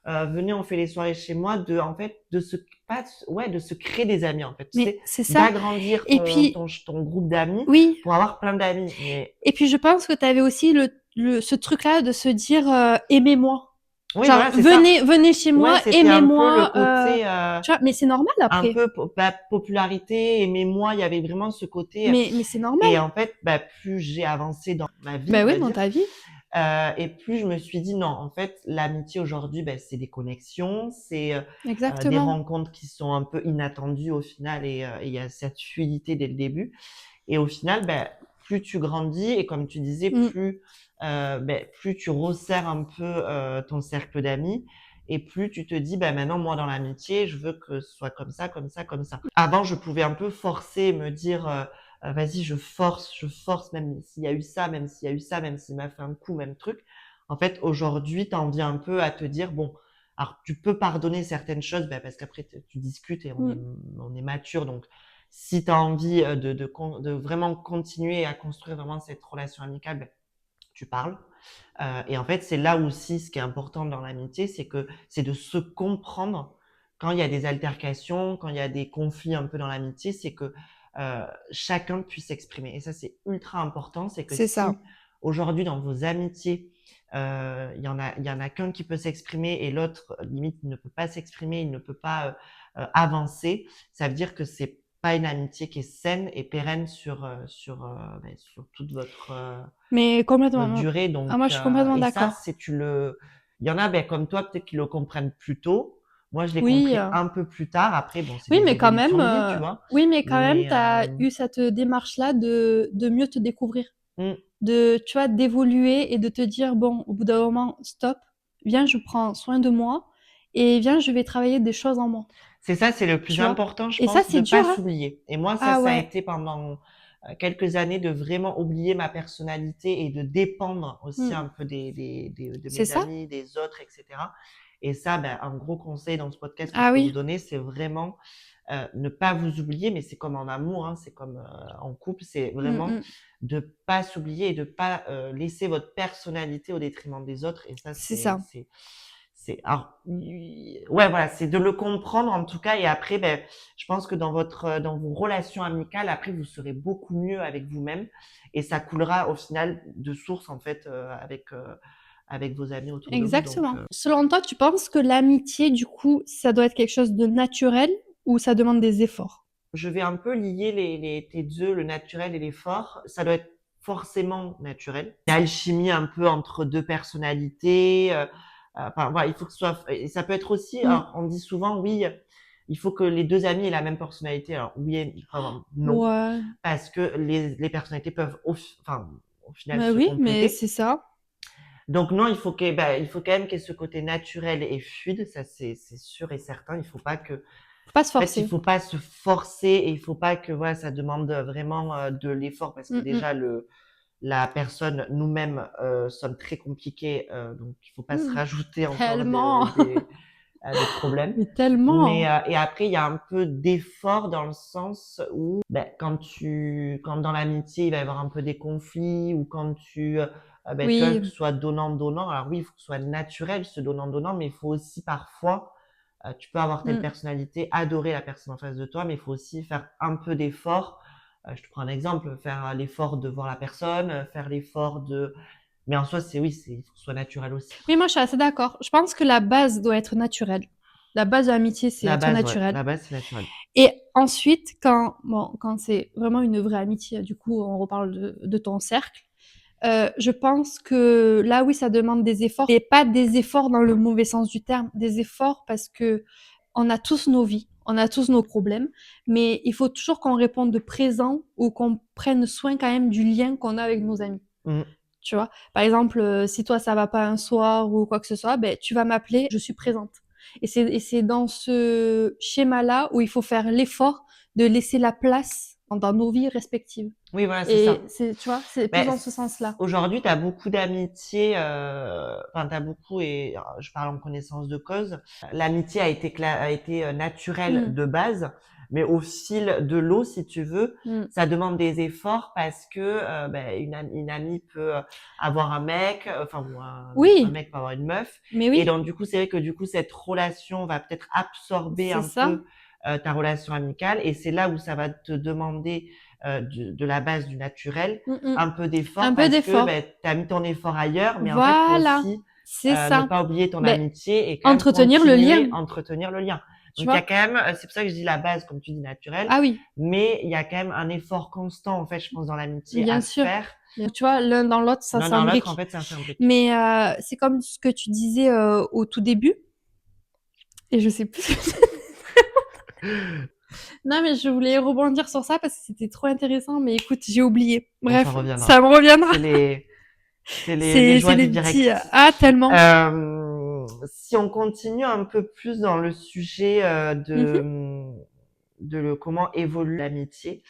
venez, on fait les soirées chez moi, de en fait, de se pas, ouais, de se créer des amis en fait. Tu Mais sais, c'est ça. d'agrandir Et puis, ton groupe d'amis oui. pour avoir plein d'amis. Mais Et puis, je pense que tu avais aussi ce truc-là de se dire aimez-moi. oui, Genre, voilà, c'est ça. venez chez Ouais, moi, c'était un peu le aimez-moi. côté Tu vois, mais c'est normal un après. peu popularité, mais moi, il y avait vraiment ce côté. Mais c'est normal. Et en fait, bah, plus j'ai avancé dans ma vie, Ben on oui, va dans dire, ta vie. et plus je me suis dit non, en fait, l'amitié aujourd'hui, bah, c'est des connexions, c'est des Exactement. rencontres qui sont un peu inattendues au final, et il y a cette fluidité dès le début. Et au final, bah, plus tu grandis, et comme tu disais, Mm. plus tu resserres un peu ton cercle d'amis, et plus tu te dis, bah, maintenant, moi, dans l'amitié, je veux que ce soit comme ça, comme ça, comme ça. Avant, je pouvais un peu forcer, me dire, vas-y, je force, même s'il y a eu ça, même s'il y a eu ça, même s'il m'a fait un coup, même truc. En fait, aujourd'hui, t'en viens un peu à te dire, bon, alors tu peux pardonner certaines choses, bah, parce qu'après, tu discutes et Mm. on est mature, donc si tu as envie de vraiment continuer à construire vraiment cette relation amicale, ben, tu parles. Et en fait, c'est là aussi ce qui est important dans l'amitié, c'est de se comprendre quand il y a des altercations, quand il y a des conflits un peu dans l'amitié, c'est que chacun puisse s'exprimer. Et ça, c'est ultra important. C'est que C'est ça. si aujourd'hui dans vos amitiés, il y en a qu'un qui peut s'exprimer et l'autre limite il ne peut pas s'exprimer, il ne peut pas avancer, ça veut dire que c'est pas une amitié qui est saine et pérenne sur toute Mais votre complètement. durée. Ah, moi, je suis complètement Et ça, d'accord. c'est il y en a, ben, comme toi, peut-être qu'ils le comprennent plus tôt. Moi, je l'ai Oui. compris un peu plus tard. Après, bon, c'est Oui, des mais quand même, évolutions de vie, tu vois. tu Mais, as eu cette démarche-là de mieux te découvrir. mm, Tu vois, d'évoluer et de te dire, bon, au bout d'un moment, stop, viens, je prends soin de moi et viens, je vais travailler des choses en moi. c'est ça, c'est le plus Tu vois? important, je Et ça, pense, de c'est pas dur, hein? s'oublier. Et moi, Ah ça a ouais. été pendant quelques années de vraiment oublier ma personnalité et de dépendre aussi Mm. un peu de C'est mes ça? amis, des autres, etc. Et ça, ben, un gros conseil dans ce podcast que je Ah peux vous oui. donner, c'est vraiment ne pas vous oublier, mais c'est comme en amour, hein, c'est comme en couple, c'est Mm, vraiment mm. de pas s'oublier et de pas laisser votre personnalité au détriment des autres. Et ça, C'est ça. alors, ouais, voilà, c'est de le comprendre en tout cas. Et après, ben, je pense que dans vos relations amicales, après, vous serez beaucoup mieux avec vous-même et ça coulera au final de source en fait avec vos amis autour de vous. Donc, Exactement. Selon toi, tu penses que l'amitié, du coup, ça doit être quelque chose de naturel ou ça demande des efforts? je vais un peu lier tes deux, le naturel et l'effort. Ça doit être forcément naturel. L'alchimie un peu entre deux personnalités. Enfin, voilà, il faut que ce soit. Et ça peut être aussi. Mm. Alors, on dit souvent, oui, il faut que les deux amis aient la même personnalité. Alors, oui, enfin, non, Ouais. parce que les personnalités peuvent, enfin, au final, Bah se oui, mais compléter. c'est ça. Donc non, il faut quand même qu'il y ait ce côté naturel et fluide. Ça, c'est sûr et certain. Il faut pas que Faut pas se en fait, il forcer. faut pas se forcer et il faut pas que voilà, ça demande vraiment de l'effort parce que Mm, mm. déjà la personne nous-mêmes sommes très compliqués, donc il faut pas se Mm. rajouter encore Tellement. des problèmes. Mais Mais tellement. et après il y a un peu d'effort dans le sens où ben, quand dans l'amitié il va y avoir un peu des conflits ou quand ben, tu vois que ce Oui. soit donnant-donnant. Alors oui, il faut que ce soit naturel ce donnant-donnant, mais il faut aussi parfois tu peux avoir telle Mm. personnalité, adorer la personne en face de toi, mais il faut aussi faire un peu d'effort. Je te prends un exemple, faire l'effort de voir la personne, faire l'effort de... Mais en soi, il faut que ce soit naturel aussi. Oui, moi, je suis assez d'accord. Je pense que la base doit être naturelle. La base de l'amitié, c'est La être base, ouais. naturel. La base, c'est naturel. Et ensuite, quand c'est vraiment une vraie amitié, du coup, on reparle de ton cercle. Je pense que là, oui, ça demande des efforts, et pas des efforts dans le mauvais sens du terme, des efforts parce que on a tous nos vies, on a tous nos problèmes, mais il faut toujours qu'on réponde de présent ou qu'on prenne soin quand même du lien qu'on a avec nos amis. Mm. Tu vois, par exemple, si toi ça va pas un soir ou quoi que ce soit, ben tu vas m'appeler, je suis présente. Et c'est dans ce schéma-là où il faut faire l'effort de laisser la place dans nos vies respectives. Oui, voilà, c'est Et ça. c'est, tu vois, c'est plus Ben, dans ce sens-là. aujourd'hui, tu as beaucoup d'amitiés, enfin, tu as beaucoup, et je parle en connaissance de cause, l'amitié a été naturelle Mm, de base, mais au fil de l'eau, si tu veux, mm. ça demande des efforts parce que ben, une amie peut avoir un mec, enfin, ou un Oui, mec peut avoir une meuf, mais et oui, donc du coup, c'est vrai que du coup, cette relation va peut-être absorber c'est un ça. peu ta relation amicale, et c'est là où ça va te demander de la base du naturel, Mm, mm. un peu d'effort Un peu parce que d'effort. ben, tu as mis ton effort ailleurs, mais en fait, il faut Voilà, aussi c'est ne ça. pas oublier ton Ben, amitié et quand même entretenir le continuer lien, à entretenir le lien. tu Donc il y a vois. quand même, c'est pour ça que je dis la base, comme tu dis, naturelle, Ah oui, mais il y a quand même un effort constant, en fait, je pense, dans l'amitié bien à sûr. faire. Tu vois, l'un dans l'autre, ça L'un dans l'autre, en s'imbrique. fait, ça s'imbrique. Mais c'est comme ce que tu disais au tout début, et je sais plus. Non, mais je voulais rebondir sur ça parce que c'était trop intéressant, mais écoute, j'ai oublié. Bon, ça Bref, reviendra. ça me reviendra. C'est les C'est joies les du petits... direct. Ah, tellement. Si on continue un peu plus dans le sujet Mhm. comment évolue l'amitié,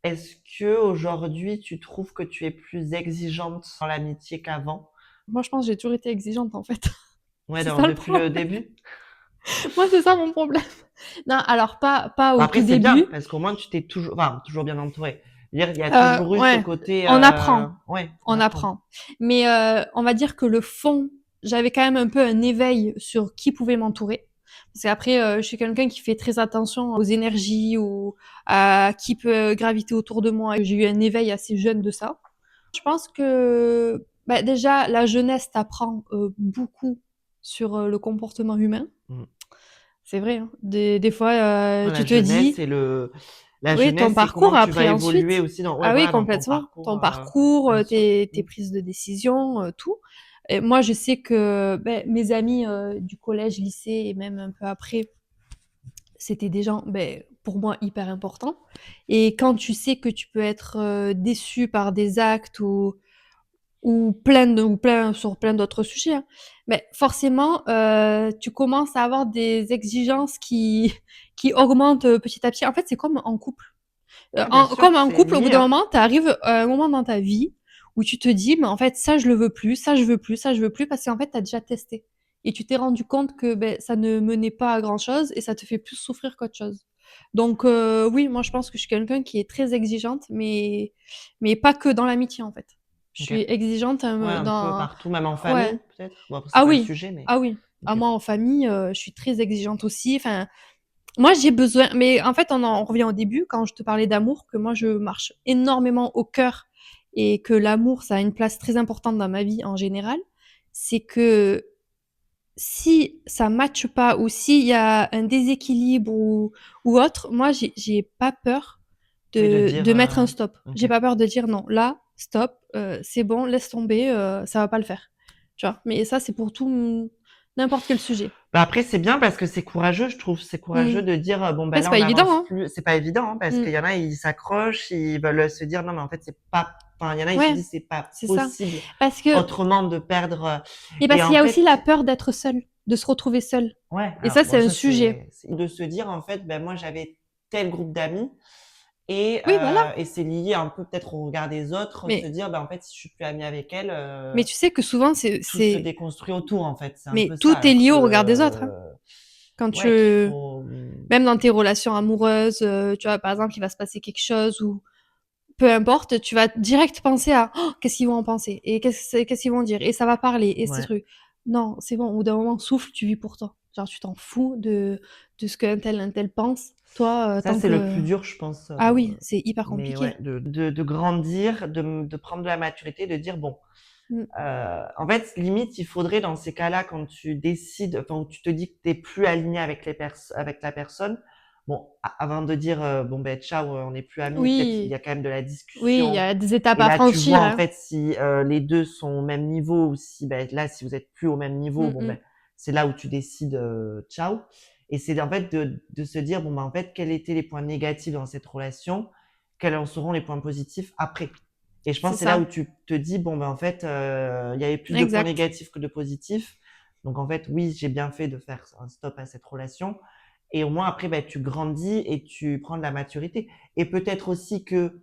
est-ce que aujourd'hui tu trouves que tu es plus exigeante dans l'amitié qu'avant? Moi, je pense que j'ai toujours été exigeante, en fait. Ouais, C'est ça le depuis le problème. début? Moi, c'est ça mon problème. Non, alors pas Bon, au après, tout c'est bien, début. parce qu'au moins tu t'es toujours, enfin, toujours bien entourée. Je veux dire, il y a toujours eu ce Ouais, côté, on apprend. ouais, on On apprend. apprend. Mais on va dire que le fond, j'avais quand même un peu un éveil sur qui pouvait m'entourer. Parce qu'après, je suis quelqu'un qui fait très attention aux énergies ou à qui peut graviter autour de moi. J'ai eu un éveil assez jeune de ça. Je pense que bah, déjà, la jeunesse t'apprend beaucoup sur le comportement humain. Mm. C'est vrai, hein. Des fois, Ouais, tu te dis, la oui, ton jeunesse, c'est parcours comment tu vas après évoluer ensuite. aussi ouais, Ah oui, voilà, dans ton complètement. parcours, Ton parcours, bien sûr. tes prises de décision, tout. Et moi, je sais que ben, mes amis du collège, lycée et même un peu après, c'était des gens, ben, pour moi, hyper importants. Et quand tu sais que tu peux être déçu par des actes ou sur plein d'autres sujets, hein, mais forcément, tu commences à avoir des exigences qui augmentent petit à petit. En fait, c'est comme en couple. Ouais, bien sûr, Comme un c'est couple, au bout lié, d'un hein. moment, tu arrives à un moment dans ta vie où tu te dis, mais en fait, ça, je le veux plus, ça, je veux plus, ça, je veux plus, parce qu'en fait, tu as déjà testé. Et tu t'es rendu compte que ben, ça ne menait pas à grand-chose et ça te fait plus souffrir qu'autre chose. Donc oui, moi je pense que je suis quelqu'un qui est très exigeante, mais pas que dans l'amitié en fait. Je Ok. suis exigeante Ouais, un peu dans partout, même en ouais. famille, peut-être? Bon, après, c'est Ah pas le oui, sujet, mais ah oui. À ok. moi en famille, je suis très exigeante aussi. Enfin, moi j'ai besoin, mais en fait on revient au début quand je te parlais d'amour, que moi je marche énormément au cœur et que l'amour ça a une place très importante dans ma vie en général. C'est que si ça matche pas ou s'il y a un déséquilibre ou autre, moi j'ai pas peur Oui, de dire, de mettre un stop. ok. J'ai pas peur de dire non, là, stop, c'est bon, laisse tomber, ça va pas le faire. Tu vois? Mais ça, c'est pour tout, n'importe quel sujet. Bah après, c'est bien parce que c'est courageux, je trouve. C'est courageux Mmh. de dire, bon, ben Après, c'est là, on pas évident, n'avance hein. plus. C'est pas évident, hein, parce Mmh. qu'il y en a, ils s'accrochent, ils veulent se dire, non, mais en fait, c'est pas, enfin, il y en a, ils se Ouais, disent, c'est pas c'est ça. possible Parce que autrement de perdre. et Et parce qu'il en y a aussi fait, la peur d'être seul, de se retrouver seul. ouais, Et alors, ça, bon, c'est un ça, sujet. c'est de se dire, en fait, ben moi, j'avais tel groupe d'amis Oui, voilà. et c'est lié un peu peut-être au regard des autres, se Mais dire, ben en fait, si je suis plus amie avec elle, mais tu sais que souvent tout se déconstruit autour, en fait. C'est un peu mais ça, tout est alors lié que, au regard des autres, hein. Quand ouais, qu'il tu faut, même dans tes relations amoureuses, tu vois, par exemple, il va se passer quelque chose ou peu importe, tu vas direct penser à: «Oh, qu'est-ce qu'ils vont en penser? Et qu'est-ce qu'ils vont dire? Et ça va parler et ces ouais. trucs». Non, c'est bon, au bout d'un moment, souffle, tu vis pour toi. Genre, tu t'en fous de ce qu'un tel, un tel pense. Toi, Ça, tant c'est le que plus dur, je pense. ah oui, c'est hyper Mais compliqué. ouais, de grandir, de prendre de la maturité, de dire, bon, Mmh. en fait, limite, il faudrait, dans ces cas-là, quand tu décides, enfin, où tu te dis que t'es plus aligné avec avec la personne, bon, avant de dire, bon, ben, ciao, on n'est plus amis, peut-être il y Oui, a quand même de la oui, il y discussion. a des étapes Et à là, tu vois, franchir, en hein. fait, si les deux sont au même niveau ou si, ben, là, si vous êtes plus au même niveau, Mmh bon, mh. ben, c'est là où tu décides, ciao. Et c'est en fait de se dire, bon, ben, en fait, quels étaient les points négatifs dans cette relation, quels en seront les points positifs après. Et je pense C'est que c'est là ça, où tu te dis, bon, ben, en fait, il y avait plus de points exact. négatifs que de positifs. Donc, en fait, oui, j'ai bien fait de faire un stop à cette relation. Et au moins, après, ben, tu grandis et tu prends de la maturité. Et peut-être aussi que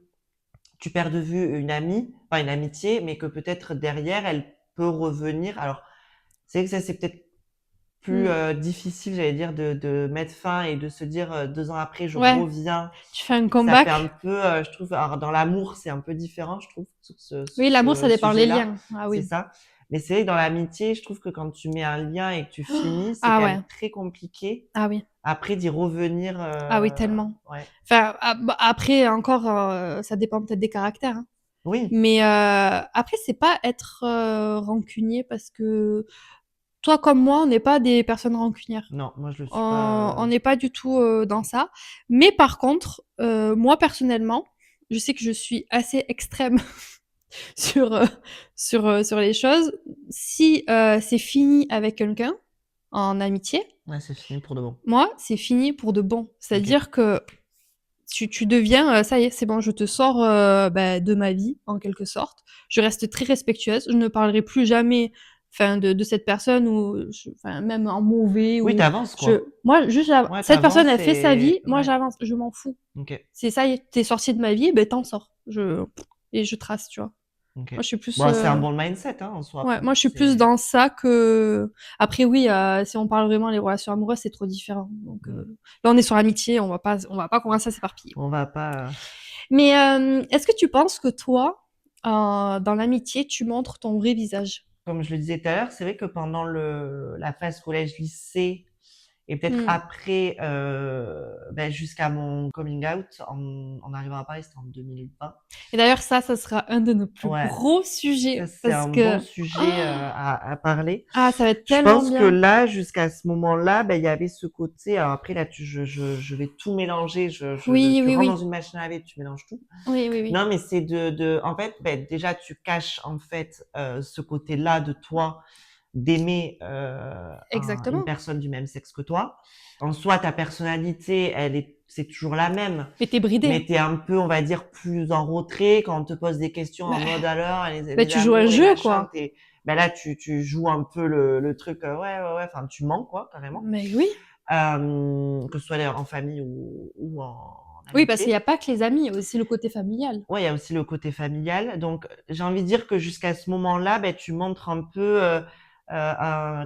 tu perds de vue une amie, enfin une amitié, mais que peut-être derrière, elle peut revenir. Alors, c'est que ça, c'est peut-être plus Mmh. difficile, j'allais dire, de mettre fin et de se dire 2 ans après, je Ouais, reviens. tu fais un Ça fait un comeback. peu, je trouve, alors dans l'amour, c'est un peu différent, je trouve, sur Oui, l'amour, ça ce dépend les sujet-là. liens. Ah C'est oui. ça. Mais c'est vrai que dans l'amitié, je trouve que quand tu mets un lien et que tu finis, c'est Ah quand même ouais. très compliqué Ah oui. après d'y revenir. Ah oui, tellement. Ouais. Enfin, après encore, ça dépend peut-être des caractères, hein. Oui. Mais après, c'est pas être rancunier parce que toi comme moi, on n'est pas des personnes rancunières. Non, moi je le suis On pas. n'est pas du tout dans ça. Mais par contre, moi personnellement, je sais que je suis assez extrême sur sur les choses. Si c'est fini avec quelqu'un en amitié, Ouais, c'est fini pour de bon. moi, c'est fini pour de bon. Ok. C'est-à-dire que tu deviens, ça y est, c'est bon, je te sors bah, de ma vie, en quelque sorte. Je reste très respectueuse. Je ne parlerai plus jamais enfin, de cette personne ou enfin, même en mauvais Oui, ou t'avances je quoi. moi juste Ouais, cette personne t'avances elle fait sa et vie, moi ouais. j'avance, je m'en fous. Ok. C'est ça y est, t'es sorti de ma vie, ben t'en sors. Et je trace, tu vois. Ok. Moi je suis plus Bon, c'est un bon mindset hein, en soi ouais, après. moi je suis plus C'est. dans ça que après oui, si on parle vraiment des relations amoureuses, c'est trop différent. Donc Hmm. là on est sur l'amitié, on va pas commencer à s'éparpiller. On va pas. Mais est-ce que tu penses que toi, dans l'amitié, tu montres ton vrai visage? Comme je le disais tout à l'heure, c'est vrai que pendant la phase collège-lycée et peut-être Mmh. après, ben, jusqu'à mon coming out en arrivant à Paris, c'était en 2020. Et d'ailleurs ça sera un de nos plus Ouais, gros ça sujets c'est parce un bon que sujet à parler. ah, ça va être Je tellement pense que bien. là, jusqu'à ce moment-là, ben, il y avait ce côté. Alors après, là, je vais tout mélanger. Oui, Tu oui, rentres dans oui. une machine à laver, tu mélanges tout. Oui, oui, oui. Non, mais c'est en fait, ben, déjà, tu caches en fait ce côté-là de toi d'aimer une Exactement. personne du même sexe que toi. En soi, ta personnalité, c'est toujours la même, Mais tu es mais bridé. t'es un peu, on va dire, plus en retrait quand on te pose des questions en Bah mode alors bah, les tu joues un amours, les jeu, machins, quoi. ben là, tu joues un peu le truc, ouais, ouais, ouais, enfin, tu mens quoi, carrément, Mais oui. que ce soit d'ailleurs en famille ou en Oui, parce qu'il y amitié. a pas que les amis, il y a aussi le côté familial. Ouais, il y a aussi le côté familial. Donc, j'ai envie de dire que jusqu'à ce moment-là, ben, tu montres un peu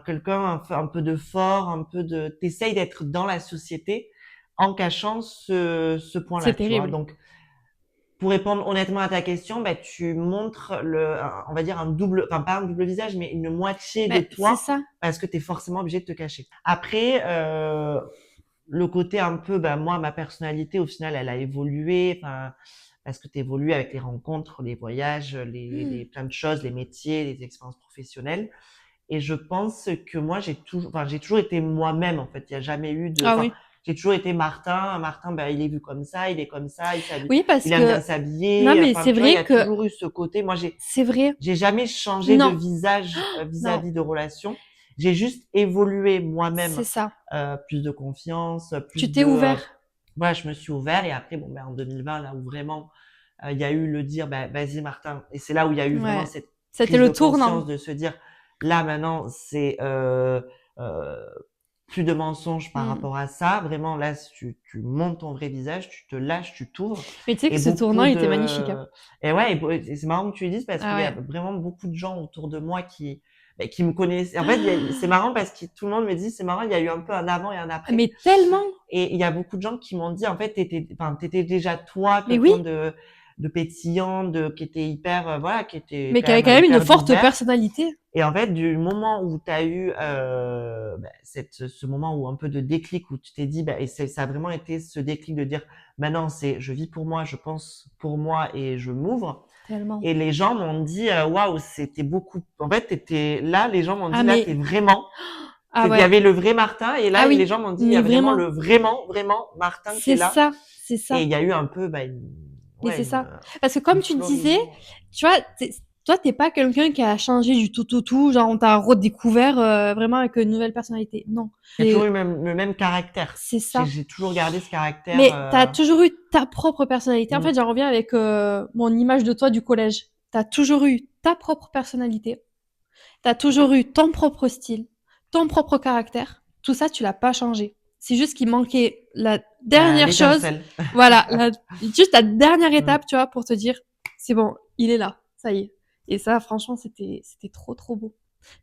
quelqu'un un peu de fort, un peu de. T'essayes d'être dans la société, en cachant ce C'est point-là, tu vois. terrible. Donc, pour répondre honnêtement à ta question, bah, tu montres on va dire un double, enfin pas un double visage, mais une moitié de Mais c'est toi ça. parce que tu es forcément obligé de te cacher. Après, le côté un peu, bah, moi, ma personnalité, au final, elle a évolué, enfin, parce que tu évolues avec les rencontres, les voyages, Mmh. les plein de choses, les métiers, les expériences professionnelles. Et je pense que moi, j'ai toujours été moi-même, en fait. Il n'y a jamais eu Ah enfin, oui. j'ai toujours été Martin. Martin, ben, il est vu comme ça, il est comme ça, Oui, parce il aime que bien non, s'habiller. mais Enfin, c'est tu vois, il y vrai a que toujours eu ce côté. Moi, c'est vrai. j'ai jamais changé de Non, visage non, vis-à-vis de relations. J'ai juste évolué c'est moi-même, ça. plus de confiance, Tu plus t'es de, ouvert. voilà, je me suis ouvert. Et après, bon, ben, en 2020, là où vraiment, il y a eu le dire, ben, vas-y, Martin. Et c'est là où il y a eu vraiment Ouais. cette C'était prise de le tournant. conscience de se dire, là, maintenant, c'est, euh, plus de mensonges par Mmh. rapport à ça. Vraiment, là, tu montes ton vrai visage, tu te lâches, tu t'ouvres. Mais tu sais Et que ce tournant, beaucoup il était magnifique, hein. de, et ouais, et c'est marrant que tu le dises parce Ah qu'il y a ouais. vraiment beaucoup de gens autour de moi qui me connaissent. En fait, c'est marrant parce que tout le monde me dit, c'est marrant, il y a eu un peu un avant et un après. Mais tellement. Et il y a beaucoup de gens qui m'ont dit, en fait, t'étais déjà toi, Mais oui. quelqu'un de pétillant, qui était hyper, voilà, qui était Mais quand qui avait même quand même une hyper forte divers. personnalité. Et en fait, du moment où tu as eu ce moment où un peu de déclic, où tu t'es dit, bah, et ça a vraiment été ce déclic de dire, maintenant c'est je vis pour moi, je pense pour moi et je m'ouvre. Tellement. Et les gens m'ont dit, waouh, c'était beaucoup. En fait, t'étais là, les gens m'ont dit, Ah là, t'es mais vraiment. ah Il y ouais. avait le vrai Martin, et là, Ah les oui. gens m'ont dit, il y Mais a vraiment vraiment. le vraiment Martin qui est C'est là. ça. C'est Et ça. il y a eu un peu, Mais ouais, c'est ça. Parce que une comme tu disais, floraison. tu vois, toi, t'es pas quelqu'un qui a changé du tout au tout, genre on t'a redécouvert vraiment avec une nouvelle personnalité. Non. J'ai toujours eu C'est le même caractère. c'est ça. J'ai toujours gardé ce caractère. Mais t'as toujours eu ta propre personnalité. En Mm. fait, j'en reviens avec mon image de toi du collège. T'as toujours eu ta propre personnalité. T'as toujours eu ton propre style, ton propre caractère. Tout ça, tu l'as pas changé. C'est juste qu'il manquait la dernière chose. L'étincelle. Voilà, juste la dernière Mm. étape, tu vois, pour te dire, c'est bon, il est là, ça y est. Et ça, franchement, c'était trop, trop beau.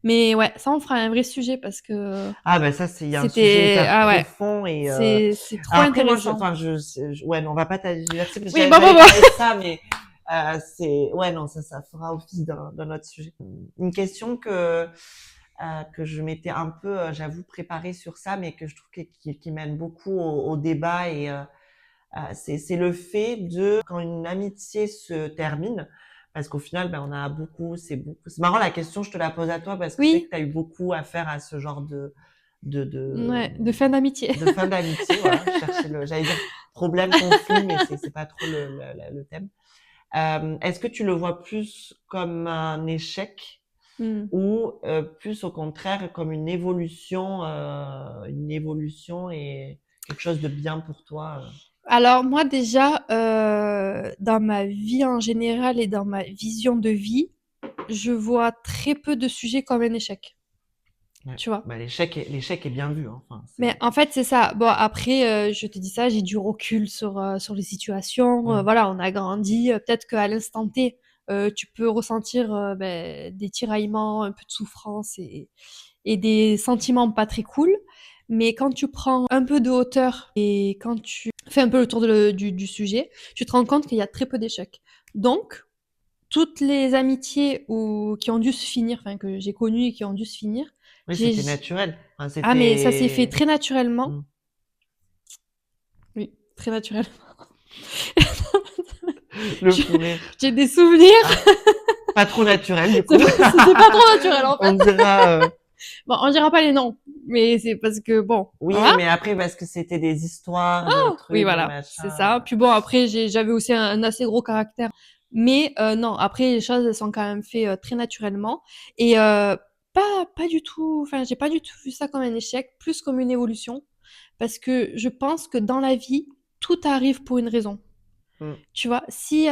Mais ouais, ça, on fera un vrai sujet parce que Ah ben ça, il y a un sujet c'était, hyper ah ouais, profond et c'est trop alors après moi, intéressant. ouais, non, on va pas tergiverser parce que Oui, bon, bon, j'allais bon. parler de ça, mais c'est, ouais, non, ça fera office d'un autre sujet. Une question que je m'étais un peu, j'avoue, préparée sur ça, mais que je trouve qui mène beaucoup au débat et c'est le fait de quand une amitié se termine, parce qu'au final, ben, on a beaucoup, c'est beaucoup. C'est marrant la question, je te la pose à toi parce que je sais que Oui, tu as eu beaucoup à faire à ce genre de, de, ouais, de fin d'amitié. de fin d'amitié. Voilà, je cherchais j'allais dire problème, conflit, mais c'est pas trop le thème. Est-ce que tu le vois plus comme un échec Hmm. ou plus au contraire comme une évolution et quelque chose de bien pour toi? Alors moi déjà, dans ma vie en général et dans ma vision de vie, je vois très peu de sujets comme un échec, Ouais. tu vois? Bah, l'échec est bien vu, hein. Enfin, Mais c'est, en fait, c'est ça. Bon après, je te dis ça, j'ai du recul sur les situations, mmh. voilà, on a grandi, peut-être qu'à l'instant T, tu peux ressentir, des tiraillements, un peu de souffrance et des sentiments pas très cool. Mais quand tu prends un peu de hauteur et quand tu fais un peu le tour du sujet, tu te rends compte qu'il y a très peu d'échecs. Donc, toutes les amitiés qui ont dû se finir, enfin que j'ai connues et qui ont dû se finir, Oui, j'ai c'était naturel. Enfin, ah mais ça s'est fait c'était, très naturellement. mmh. Oui, très naturellement. Le Je- fou rire. J'ai des souvenirs. Ah, pas trop naturel, du coup. C'était pas trop naturel en On fait. dira, Bon, on dira pas les noms, mais c'est parce que bon, oui, voilà. mais après, parce que c'était des histoires, des Oui, trucs, des voilà, c'est machins. ça. Puis bon, après, j'avais aussi un assez gros caractère. Mais non, après, les choses, elles sont quand même faites très naturellement. Et pas du tout, enfin, j'ai pas du tout vu ça comme un échec, plus comme une évolution. Parce que je pense que dans la vie, tout arrive pour une raison. Mmh. Tu vois, si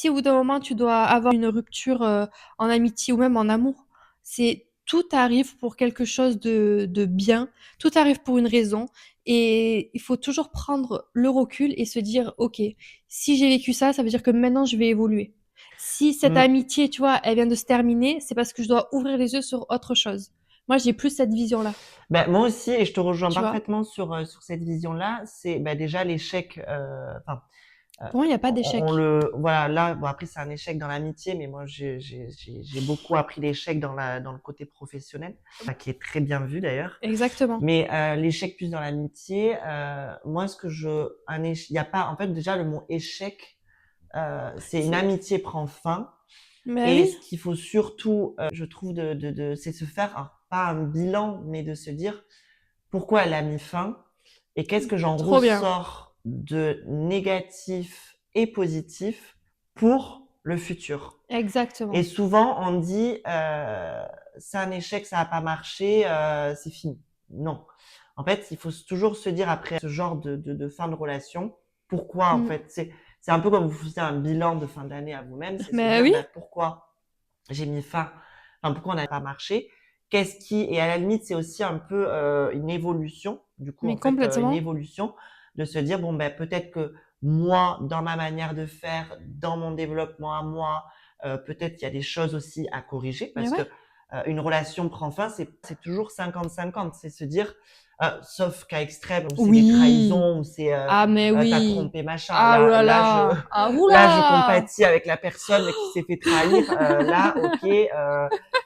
au bout d'un moment tu dois avoir une rupture en amitié ou même en amour, c'est tout arrive pour quelque chose de bien, tout arrive pour une raison et il faut toujours prendre le recul et se dire, ok, si j'ai vécu ça, ça veut dire que maintenant je vais évoluer. Si cette Mmh. amitié, tu vois, elle vient de se terminer, c'est parce que je dois ouvrir les yeux sur autre chose. Moi, j'ai plus cette vision-là, Ben, moi aussi, et je te rejoins tu vois? parfaitement sur cette vision-là. C'est ben, déjà l'échec. Enfin, Pour moi, il y a pas on d'échec. le voilà là. Bon, après, c'est un échec dans l'amitié, mais moi, j'ai beaucoup appris l'échec dans le côté professionnel, enfin, qui est très bien vu d'ailleurs. Exactement. Mais l'échec plus dans l'amitié, moi, il y a pas. En fait, déjà, le mot échec, c'est une C'est amitié prend fin. bah Et oui, ce qu'il faut surtout, je trouve, c'est se faire pas un bilan, mais de se dire pourquoi elle a mis fin et qu'est-ce que j'en trop bien. ressors de négatif et positif pour le futur. Et Exactement. souvent, on dit, c'est un échec, ça n'a pas marché, c'est fini. Non. En fait, il faut toujours se dire après ce genre de fin de relation, pourquoi en Mmh. fait, c'est un peu comme vous faisiez un bilan de fin d'année à vous-même, c'est se Bah dire, oui, ben, pourquoi j'ai mis fin, enfin, pourquoi on n'a pas marché, et à la limite, c'est aussi un peu une évolution, du coup, mais en fait, une complètement. évolution de se dire, bon, ben, peut-être que moi, dans ma manière de faire, dans mon développement à moi, peut-être qu'il y a des choses aussi à corriger Mais parce que ouais. une relation prend fin, c'est toujours 50-50. C'est se dire, sauf cas extrême où c'est des Oui. trahisons, où c'est Ah mais t'as oui. trompé machin. Ah ouh là là. Ah ouh Là, je là! compatis avec la personne qui s'est fait trahir. Là, ok.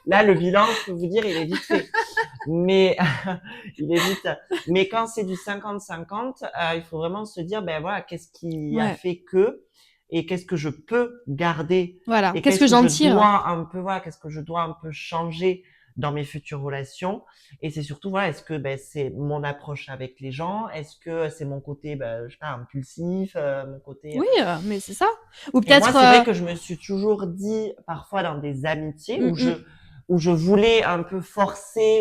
Là, le bilan, je peux vous dire, il est vite fait. Mais il est vite. Mais quand c'est du 50-50, il faut vraiment se dire, ben voilà, qu'est-ce qui a Ouais, fait que, et qu'est-ce que je peux garder, voilà. et Qu'est-ce qu'est-ce que que j'en je tire? dois un peu, voilà, qu'est-ce que je dois un peu changer dans mes futures relations. Et c'est surtout, voilà, est-ce que ben, c'est mon approche avec les gens, est-ce que c'est mon côté, ben, je sais pas, impulsif, mon côté. Oui, mais c'est ça. Ou Et moi, peut-être, c'est vrai que je me suis toujours dit, parfois dans des amitiés mmh mh. où je voulais un peu forcer,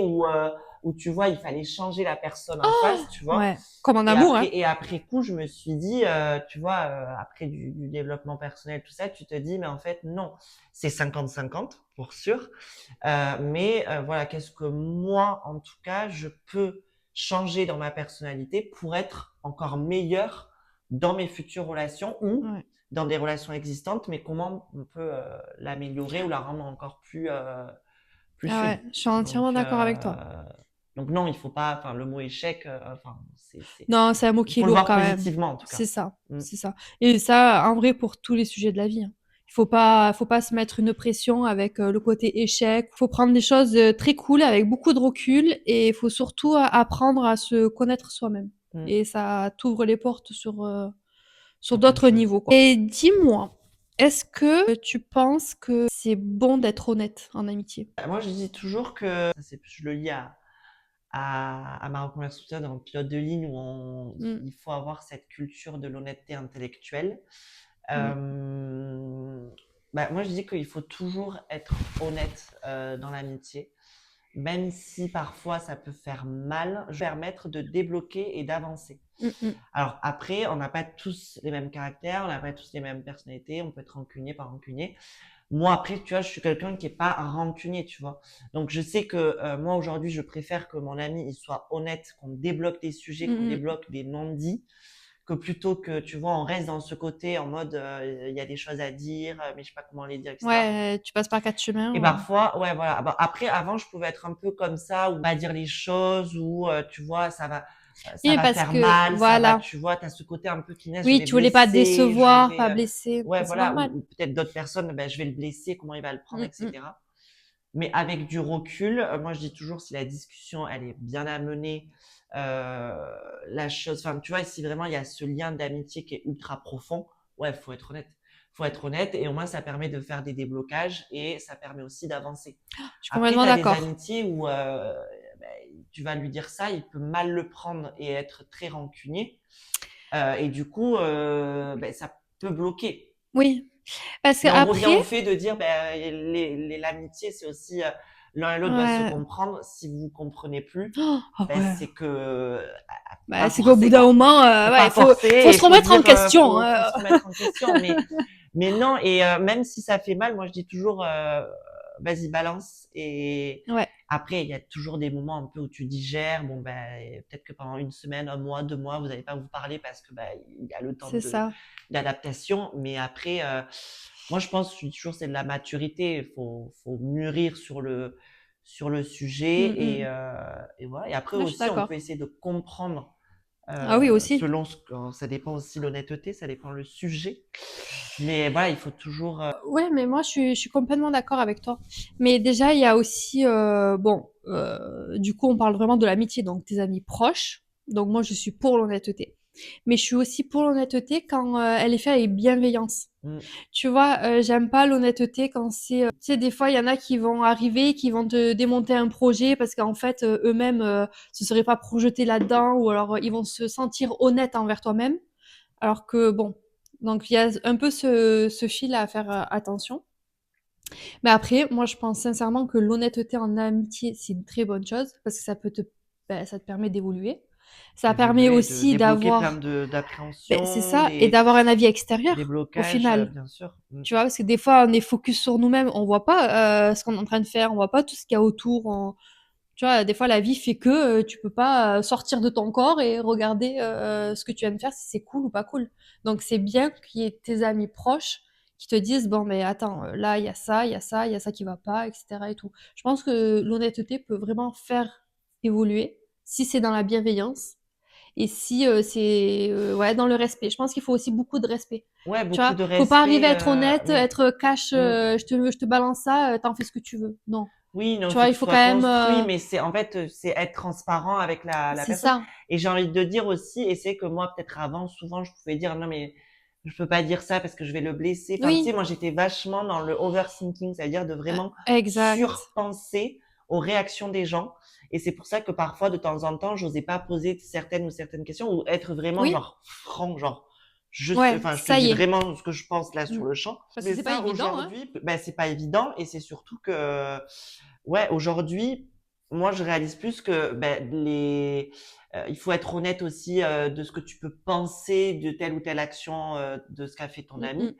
où tu vois, il fallait changer la personne en face, tu vois. Ouais, comme en amour, hein. Et après coup, je me suis dit, tu vois, après du développement personnel, tout ça, tu te dis, mais en fait, non, c'est 50-50, pour sûr. Mais voilà, qu'est-ce que moi, en tout cas, je peux changer dans ma personnalité pour être encore meilleur dans mes futures relations ou Ouais. dans des relations existantes, mais comment on peut l'améliorer ou la rendre encore plus Ah ouais, fluide. je suis entièrement d'accord avec toi. Donc non, il faut pas, enfin, le mot échec, enfin, Non, c'est un mot il qui faut est le lourd voir quand même. positivement, en tout cas. C'est ça, Mm. c'est ça. Et ça, en vrai, pour tous les sujets de la vie, hein. Faut pas se mettre une pression avec le côté échec. Faut prendre des choses très cool avec beaucoup de recul et il faut surtout apprendre à se connaître soi-même. Mm. Et ça t'ouvre les portes sur Sur plein de d'autres choses. niveaux, quoi. Et dis-moi, est-ce que tu penses que c'est bon d'être honnête en amitié? Moi, je dis toujours que, je le lis à ma reconversion dans le pilote de ligne où Mmh, il faut avoir cette culture de l'honnêteté intellectuelle. mmh, Euh, moi, je dis qu'il faut toujours être honnête dans l'amitié, même si parfois ça peut faire mal, je vais permettre de débloquer et d'avancer. mmh, mmh. Alors après, on n'a pas tous les mêmes caractères, on n'a pas tous les mêmes personnalités, on peut être rancunier, pas rancunier. Moi, après, tu vois, je suis quelqu'un qui est pas rancunier, tu vois. Donc, je sais que moi, aujourd'hui, je préfère que mon ami, il soit honnête, qu'on débloque des sujets, qu'on Mmh mh. débloque des non-dits, que plutôt que, tu vois, on reste dans ce côté en mode, il y a des choses à dire, mais je sais pas comment les dire, etc. Ouais, tu passes par 4 Et chemins, parfois, ouais, voilà. Ah bah, après, avant, je pouvais être un peu comme ça, ou pas dire les choses, ou tu vois, ça Oui, va parce faire que mal, voilà. tu vois, t'as ce côté un peu finesse, je Oui, vais tu voulais pas blesser, décevoir, pas blesser, ouais, mais c'est voilà, normal. ou peut-être d'autres personnes, ben, je vais le blesser, comment il va le prendre, Mmh mh. etc. Mais avec du recul, moi, je dis toujours, si la discussion, elle est bien amenée, la chose, enfin, tu vois, si vraiment il y a ce lien d'amitié qui est ultra profond, ouais, faut être honnête. Faut être honnête et au moins ça permet de faire des déblocages et ça permet aussi d'avancer. Je suis Après, tu complètement as des d'accord. amitiés où ben, tu vas lui dire ça, il peut mal le prendre et être très rancunier. Et du coup, ben, ça peut bloquer. Oui, parce Mais on revient qu'après au fait de dire, ben, l'amitié, c'est aussi l'un et l'autre doivent se ouais. comprendre. Si vous vous comprenez plus, Ah ben, ouais. c'est que faut Bah, pas c'est qu'au bout forcer, d'un quoi. moment, Faut ouais, pas forcer faut et se faut remettre en dire, question, hein. faut se remettre en question. Mais non. Et même si ça fait mal, moi je dis toujours, vas-y balance. Et Ouais, après, il y a toujours des moments un peu où tu digères. Bon ben, peut-être que pendant une semaine, un mois, 2 mois, vous n'allez pas vous parler parce que ben, il y a le temps c'est ça. d'adaptation. Mais après, moi je pense toujours c'est de la maturité. Faut mûrir sur le sujet Mm, mm. et voilà. Et après Ouais, je suis aussi, on peut d'accord. essayer de comprendre Ah oui, aussi. selon ça dépend aussi l'honnêteté, ça dépend le sujet. Mais voilà, il faut toujours. Ouais, mais moi, je suis complètement d'accord avec toi. Mais déjà, il y a aussi, bon, du coup, on parle vraiment de l'amitié, donc tes amis proches. Donc moi, je suis pour l'honnêteté. Mais je suis aussi pour l'honnêteté quand elle est faite avec bienveillance. Mm, Tu vois, j'aime pas l'honnêteté quand c'est, tu sais, des fois, il y en a qui vont arriver, qui vont te démonter un projet parce qu'en fait, eux-mêmes, se seraient pas projetés là-dedans, ou alors ils vont se sentir honnêtes envers toi-même. Alors que bon, donc il y a un peu ce fil à faire attention. Mais après, moi, je pense sincèrement que l'honnêteté en amitié, c'est une très bonne chose parce que ça te permet d'évoluer. Ça permet évoluer, de aussi débloquer plein d'avoir, c'est d'appréhensions, ça, et d'avoir un avis des extérieur au blocages, final. bien sûr. Mm. Tu vois, parce que des fois, on est focus sur nous-mêmes, on voit pas ce qu'on est en train de faire, on voit pas tout ce qu'il y a autour. Tu vois, des fois, la vie fait que tu peux pas sortir de ton corps et regarder ce que tu viens de faire, si c'est cool ou pas cool. Donc, c'est bien qu'il y ait tes amis proches qui te disent, bon, mais attends, là, il y a ça, il y a ça, il y a ça qui va pas, etc. et tout. Je pense que l'honnêteté peut vraiment faire évoluer si c'est dans la bienveillance et si c'est ouais, dans le respect. Je pense qu'il faut aussi beaucoup de respect. Ouais, Tu beaucoup vois, de faut pas arriver à respect, être honnête, mais être cash, mm. je te balance ça, t'en fais ce que tu veux. Non. Oui, non, il Tu faut vois, que il ce faut soit quand même, construit, mais c'est en fait, c'est être transparent avec la c'est personne. ça. Et j'ai envie de dire aussi, et c'est que moi, peut-être avant, souvent, je pouvais dire non, mais je peux pas dire ça parce que je vais le blesser. Enfin, tu sais, Oui, moi, j'étais vachement dans le overthinking, c'est-à-dire de vraiment exact. surpenser aux réactions des gens. Et c'est pour ça que parfois, de temps en temps, j'osais pas poser certaines questions ou être vraiment Oui, genre franc, genre ouais, enfin, je te ça dis y est. vraiment ce que je pense là Mm. sur le champ. Parce que Mais c'est pas ça, évident, hein. aujourd'hui, ben, c'est pas évident et c'est surtout que ouais, aujourd'hui, moi, je réalise plus que ben, il faut être honnête aussi de ce que tu peux penser de telle ou telle action de ce qu'a fait ton Mm, ami, mm.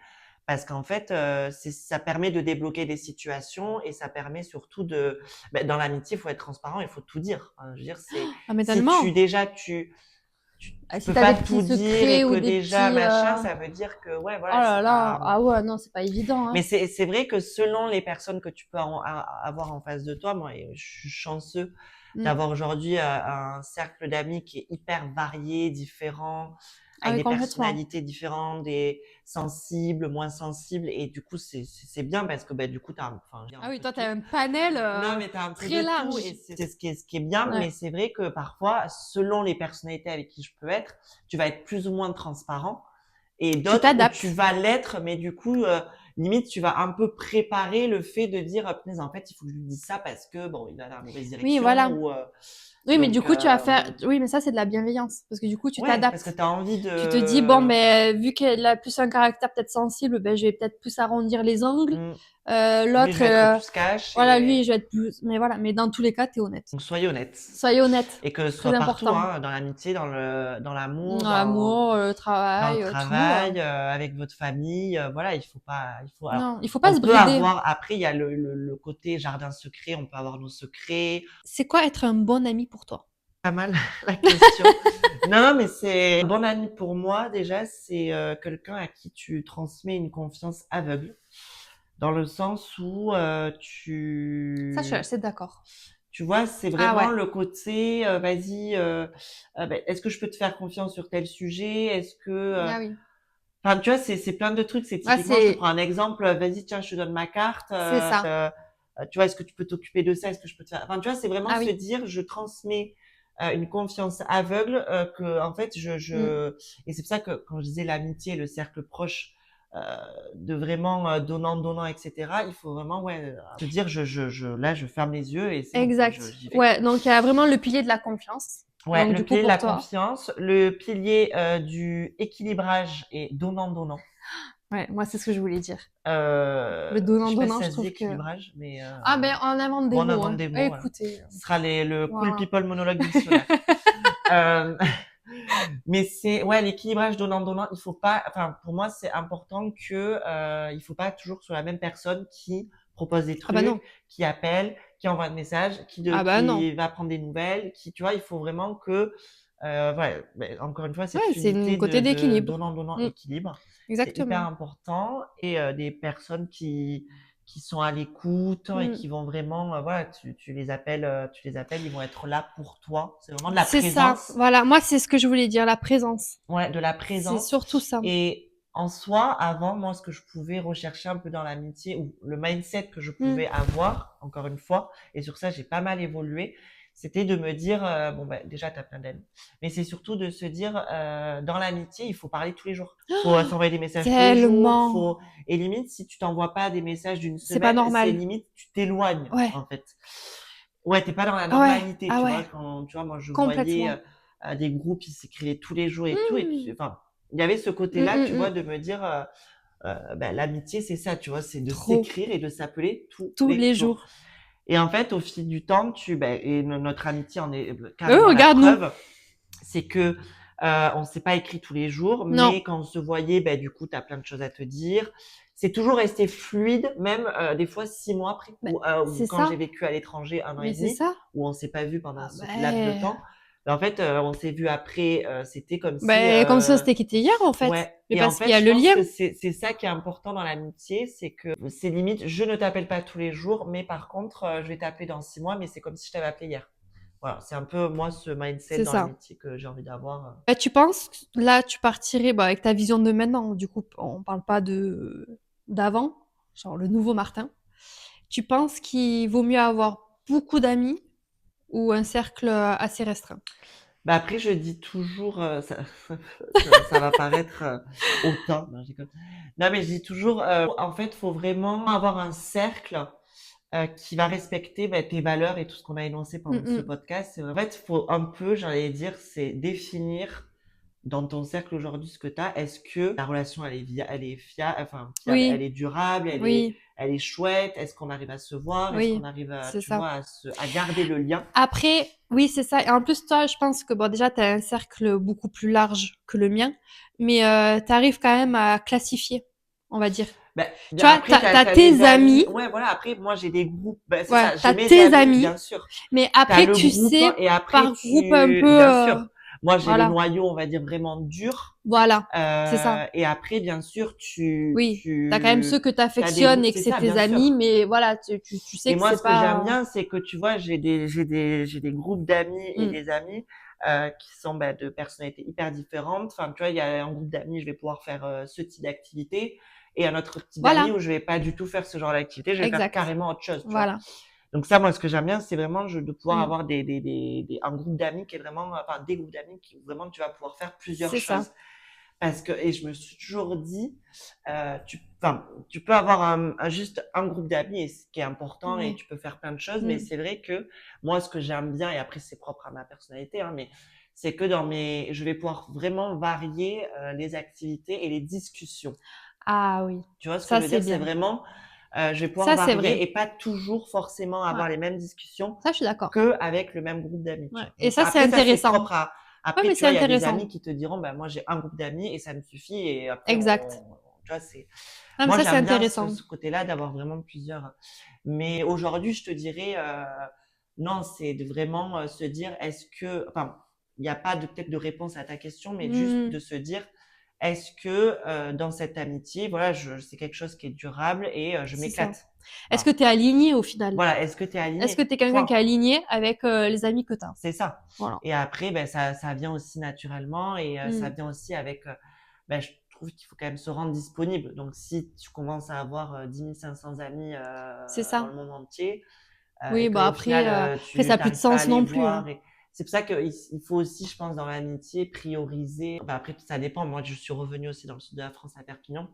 parce qu'en fait, ça permet de débloquer des situations et ça permet surtout de, ben, dans l'amitié, il faut être transparent, il faut tout dire. Hein. Je veux dire, c'est Ah, mais si tellement. tu Si peux t'as pas des tout petits dire secrets et ou que des déjà petits, machin, ça veut dire que ouais, oh voilà, là c'est là, pas. ah ouais, non, c'est pas évident, Mais hein. c'est vrai que selon les personnes que tu peux avoir en face de toi, moi, je suis chanceux Mm. d'avoir aujourd'hui un cercle d'amis qui est hyper varié, différent, Ah avec oui, des complètement. personnalités différentes, des sensibles, moins sensibles, et du coup, c'est bien parce que, ben, du coup, enfin, il y a Ah un oui, peu de toi, t'as tout. un panel Non, mais t'as un peu très de tout, et large. c'est ce qui est bien, Ouais. mais c'est vrai que parfois, selon les personnalités avec qui je peux être, tu vas être plus ou moins transparent, et Tu d'autres où tu t'adaptes. vas l'être, mais du coup, limite, tu vas un peu préparer le fait de dire, punaise, en fait, il faut que je lui dise ça parce que, bon, il va dans la mauvaise Oui, direction, voilà. ou, Oui, mais du donc, coup, tu vas faire, oui, mais ça, c'est de la bienveillance. Parce que du coup, tu ouais, parce que t'adaptes. tu as envie Tu te dis, bon, de, mais vu qu'elle a plus un caractère peut-être sensible, ben, je vais peut-être plus arrondir les angles. hmm, lui, je L'autre, vais être plus cash, voilà, et lui, je vais être plus, mais voilà. Mais dans tous les cas, t'es honnête. donc soyez honnête. Soyez honnête. Et que ce Très soit partout, important. hein, dans l'amitié, dans l'amour, L'amour, le dans le travail, tout. travail, avec votre famille, voilà, il faut pas, il faut, alors, Non, il faut pas on se peut brider. avoir, après, il y a le côté jardin secret, on peut avoir nos secrets. C'est quoi être un bon ami pour toi? Pas mal la question. Non, mais c'est un bon ami pour moi, déjà, c'est quelqu'un à qui tu transmets une confiance aveugle, dans le sens où Ça, je suis assez d'accord. tu vois, c'est Ah vraiment ouais. le côté, vas-y, ben, est-ce que je peux te faire confiance sur tel sujet? Est-ce que, Ah oui. enfin, tu vois, c'est plein de trucs. C'est Ouais, typiquement, je te prends un exemple. Vas-y, tiens, je te donne ma carte. c'est ça. Tu vois, est-ce que tu peux t'occuper de ça? Est-ce que je peux te faire? Enfin, tu vois, c'est vraiment Ah se oui. dire, je transmets une confiance aveugle que, en fait, Mm. et c'est pour ça que quand je disais l'amitié, le cercle proche, euh, de vraiment donnant, etc. Il faut vraiment, ouais, se dire, là, je ferme les yeux et c'est bon, quoi, Exact. j'y vais. Ouais, donc il y a vraiment le pilier de la confiance. Ouais, Donc le du coup, pilier de pour la toi. confiance, le pilier du équilibrage et donnant. Ouais, moi, c'est ce que je voulais dire. Euh, Le je sais pas si donnant-donnant, je ça se dit trouve que... équilibrage, mais Ah ben, on invente des bon, on mots, invente hein. des mots, voilà. Écoutez, Ce sera le Cool voilà. People monologue dictionnaire. Euh, mais c'est ouais, l'équilibrage donnant. Il faut pas, enfin pour moi c'est important que il faut pas toujours sur la même personne qui propose des Ah bah trucs, non. qui appelle, qui envoie des messages, Ah bah non. qui va prendre des nouvelles, qui tu vois, il faut vraiment que ouais, mais encore une fois Ouais, cette c'est un unité côté de d'équilibre. donnant Mm, équilibre, c'est hyper exactement. important et des personnes qui sont à l'écoute et Mm. qui vont vraiment, voilà, tu les appelles, ils vont être là pour toi. C'est vraiment de la C'est ça. présence. Voilà. Moi, c'est ce que je voulais dire, la présence. Ouais, de la C'est présence. surtout ça. Et en soi, avant, moi, ce que je pouvais rechercher un peu dans l'amitié ou le mindset que je Mm. pouvais avoir, encore une fois, et sur ça, j'ai pas mal évolué, c'était de me dire, bon, ben, déjà, t'as plein d'amis, mais c'est surtout de se dire, dans l'amitié, il faut parler tous les jours. Faut s'envoyer des messages tous les jours. Tellement. Et limite, si tu t'envoies pas des messages d'une C'est pas semaine, c'est normal. limite, tu t'éloignes, Ouais. en fait. Ouais, t'es pas dans la Ah ouais. normalité, Ah tu vois, ouais. quand, tu vois, moi, je voyais, Complètement. des groupes, ils s'écrivaient tous les jours et tout, et Mm. enfin, il y avait ce Mm, côté-là, tu mm, vois, mm. de me dire, ben, l'amitié, c'est ça, tu vois, c'est de Trop. s'écrire et de s'appeler tous Tous les les jours. jours. Et en fait, au fil du temps, et notre amitié en est Mais oui, carrément la regarde-nous. preuve, c'est que on s'est pas écrit tous les jours, Non. mais quand on se voyait, ben du coup, t'as plein de choses à te dire. C'est toujours resté fluide, même des fois 6 mois après, Bah, ou c'est quand j'ai ça. vécu à l'étranger 1 an et Mais c'est demi, ça. où on s'est pas vu pendant Ah ce laps de ben. temps. Ben, en fait, on s'est vu après. C'était comme si Ben, comme ça, c'était quitté hier, en fait. ouais. Mais Et en parce qu'il y fait, a je le pense lien. que c'est ça qui est important dans l'amitié, c'est que c'est limite, je ne t'appelle pas tous les jours, mais par contre, je vais t'appeler dans 6 mois, mais c'est comme si je t'avais appelé hier. Voilà, c'est un peu moi ce mindset C'est dans ça. l'amitié que j'ai envie d'avoir. Bah, tu penses, là, tu partirais, bah, avec ta vision de maintenant, du coup, on parle pas d'avant, genre le nouveau Martin. Tu penses qu'il vaut mieux avoir beaucoup d'amis ou un cercle assez restreint? Bah après, je dis toujours, ça va paraître hautain, non, je déconne. Non, mais je dis toujours, en fait, faut vraiment avoir un cercle qui va respecter tes valeurs et tout ce qu'on a énoncé pendant ce Mm, podcast. En fait, faut un peu, j'allais dire, c'est définir dans ton cercle aujourd'hui ce que tu as. Est-ce que la relation elle est fiable, enfin fiable, elle oui, est durable, oui, elle est chouette. Est-ce qu'on arrive à se voir, est-ce qu'on oui, arrive à, c'est tu ça. vois, à garder le lien. Après, oui, c'est ça. Et en plus, toi, je pense que bon, déjà, tu as un cercle beaucoup plus large que le mien, mais tu arrives quand même à classifier, on va dire. Ben, Tu vois, après, t'as t'as les tes amis. amis, Ouais, voilà. Après, moi, j'ai des groupes. Ben, c'est ouais, ça. J'ai t'as mes tes amis, amis, bien sûr. mais T'as après, le tu groupe sais, et après, par groupe un peu, bien sûr. Moi, j'ai le voilà, noyau, on va dire, vraiment dur. voilà, c'est ça. Et après, bien sûr, Oui, t'as quand même ceux que t'as des t'affectionnes groupes. et que C'est c'est ça, tes bien amis, sûr. mais voilà, tu sais Et que moi, c'est ce que j'aime pas... bien, c'est que tu vois, j'ai des groupes d'amis et Hmm, des amis qui sont de personnalités hyper différentes. Enfin, tu vois, il y a un groupe d'amis, je vais pouvoir faire ce type d'activité, et un autre type d'amis voilà, où je vais pas du tout faire ce genre d'activité, je vais faire exact, carrément autre chose, tu vois. voilà, Donc ça, moi, ce que j'aime bien, c'est vraiment de pouvoir hmm, avoir un groupe d'amis qui est vraiment, enfin, des groupes d'amis qui vraiment tu vas pouvoir faire plusieurs c'est ça. choses. Parce que, et je me suis toujours dit, enfin, tu peux avoir juste un groupe d'amis et ce qui est important et Oui. tu peux faire plein de choses, mais Hmm, c'est vrai que moi, ce que j'aime bien, et après c'est propre à ma personnalité, hein, mais c'est que je vais pouvoir vraiment varier les activités et les discussions. ah oui, Tu vois ce que ça je veux c'est dire? C'est bien. vraiment, je vais pouvoir Ça c'est varier vrai. et pas toujours forcément Ouais, avoir les mêmes discussions ça je suis d'accord. que avec le même groupe d'amis, tu Ouais. vois. Et Donc ça c'est après, ça c'est intéressant. propre à. Ouais, Après, mais tu c'est vois, il y a des amis intéressant. qui te diront, ben moi j'ai un groupe d'amis et ça me suffit. Et après, Exact. tu vois, c'est. Non, mais Moi, ça c'est j'aime bien intéressant. ce côté-là d'avoir vraiment plusieurs. Mais aujourd'hui, je te dirais, non, c'est de vraiment se dire, est-ce que, enfin, il n'y a pas peut-être de réponse à ta question, mais juste Hmm, de se dire, est-ce que dans cette amitié, voilà, c'est quelque chose qui est durable et je c'est ça. m'éclate. Est-ce que Voilà. tu es aligné au final? Voilà, est-ce que tu es Est-ce que aligné? tu es quelqu'un qui est Point. aligné avec les amis que tu as? C'est ça. Voilà. Et après, ben, ça vient aussi naturellement et ça Hmm, vient aussi avec, ben, je trouve qu'il faut quand même se rendre disponible. Donc, si tu commences à avoir 10 500 amis c'est dans ça. le monde entier Oui, et bah qu'au après, final, après tu ça a plus de n'arrives pas à sens les non plus, voir. hein. Et c'est pour ça qu'il faut aussi, je pense, dans l'amitié, prioriser. Ben, après, ça dépend. Moi, je suis revenue aussi dans le sud de la France, à Perpignan.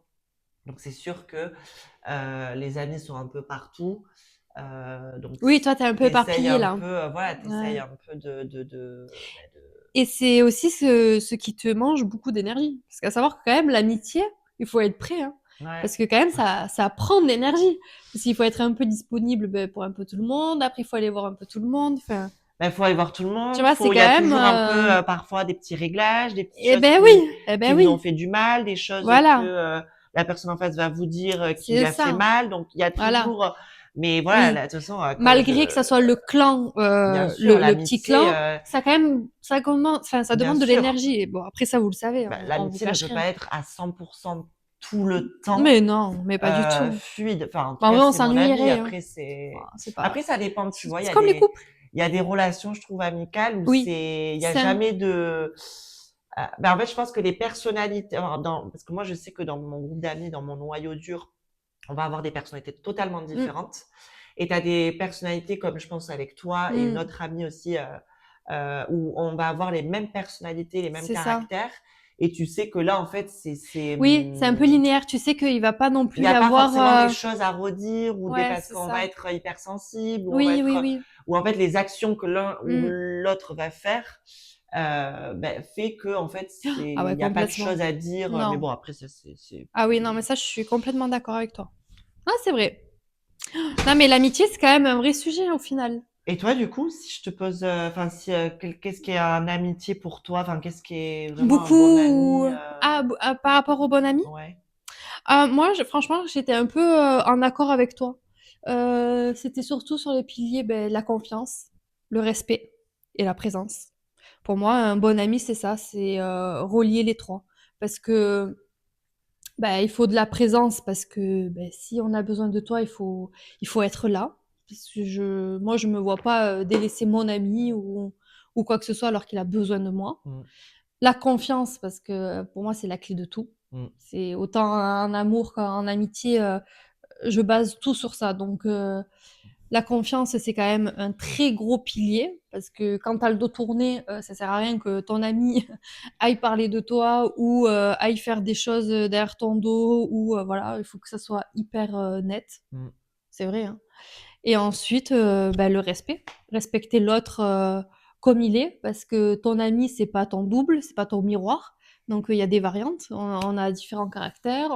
Donc, c'est sûr que les amis sont un peu partout. Donc, Oui, toi, t'es un peu t'essayes éparpillé un là. peu, voilà, t'essayes Ouais. un peu Et c'est aussi ce qui te mange beaucoup d'énergie. Parce qu'à savoir que quand même, l'amitié, il faut être prêt, hein. ouais. Parce que quand même, ça prend de l'énergie. Parce qu'il faut être un peu disponible ben, pour un peu tout le monde. Après, il faut aller voir un peu tout le monde. Enfin, Ben, faut aller voir tout le tu monde. vois, c'est Il quand y a même... toujours un peu, parfois des petits réglages, des petites Eh choses ben oui, eh qui ben vous ont oui. fait du mal, des choses que, Voilà, la personne en face va vous dire, qui lui c'est a fait ça. mal. Donc, il y a Voilà. toujours, mais voilà, Oui. là, de toute façon, Malgré que ça soit le clan, bien sûr, le petit l'amitié, clan, ça quand même, ça commence, enfin, ça bien demande de sûr. l'énergie. Et bon, après ça, vous le savez, Bah, on vous l'amitié ne cache peut rien. pas être à 100% tout le temps Mais non, mais pas du tout. fluide. Enfin, en tout Bah, en cas, vrai, on c'est mon avis. s'ennuierait, hein. Après, Bah, c'est après, pas ça dépend, tu vois. c'est comme les couples. Il y a des relations, je trouve, amicales où Oui, il y a sain. jamais de, ben, en fait, je pense que les personnalités, alors, parce que moi, je sais que dans mon groupe d'amis, dans mon noyau dur, on va avoir des personnalités totalement Mmh. différentes. Et tu as des personnalités comme je pense avec toi et une Mmh. autre amie aussi, où on va avoir les mêmes personnalités, les mêmes C'est ça. caractères. Et tu sais que là, en fait, Oui, c'est un peu linéaire. Tu sais qu'il va pas non il n'y plus y a pas forcément des avoir, choses à redire ou ouais, parce c'est qu'on va ça. être hypersensible ou on va Oui, oui, être, oui. ou en fait les actions que l'un ou Mmh. l'autre va faire, ben, fait que en fait Ah il ouais, n'y a pas de complètement. choses à dire. Mais Non. bon, après ça c'est Ah oui, non, mais plus. ça, je suis complètement d'accord avec toi. Ah, c'est vrai. Non, mais l'amitié, c'est quand même un vrai sujet au final. Et toi, du coup, si je te pose, enfin, si, qu'est-ce qui est un amitié pour toi? Enfin, qu'est-ce qui est vraiment un bon ami? Beaucoup. Ah, par rapport au bon ami? Ouais. Ah, moi, franchement, j'étais un peu en accord avec toi. C'était surtout sur les piliers, ben, la confiance, le respect et la présence. Pour moi, un bon ami, c'est ça, c'est relier les trois. Parce que bah, il faut de la présence, parce que ben, si on a besoin de toi, il faut être là. Parce que moi, je me vois pas délaisser mon ami ou quoi que ce soit alors qu'il a besoin de moi. Mm, La confiance, parce que pour moi, c'est la clé de tout. mm, C'est autant en amour qu'en amitié, je base tout sur ça. Donc, la confiance, c'est quand même un très gros pilier, parce que quand tu as le dos tourné, ça sert à rien que ton ami aille parler de toi ou aille faire des choses derrière ton dos, ou voilà, il faut que ça soit hyper net. mm. C'est vrai, hein. Et ensuite, bah, le respect. Respecter l'autre comme il est, parce que ton ami, c'est pas ton double, c'est pas ton miroir. Donc, il y a des variantes. On a différents caractères,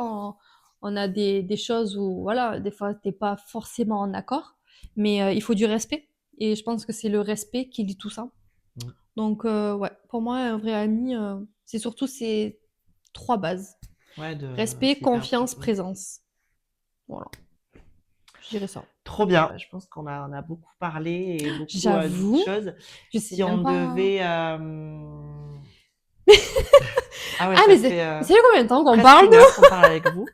on a des choses où, voilà, des fois, t'es pas forcément en accord, mais il faut du respect. Et je pense que c'est le respect qui lie tout ça. Mm. Donc, ouais, pour moi, un vrai ami, c'est surtout ces trois bases. Ouais, Respect, c'est hyper confiance, important. présence. Voilà, je dirais ça. Trop bien. Je pense on a beaucoup parlé et beaucoup dit de J'avoue, choses. je sais Si on même pas. devait, ah ouais, Ah, ça mais fait c'est combien de temps qu'on presque parle, une heure nous? qu'on parle avec vous.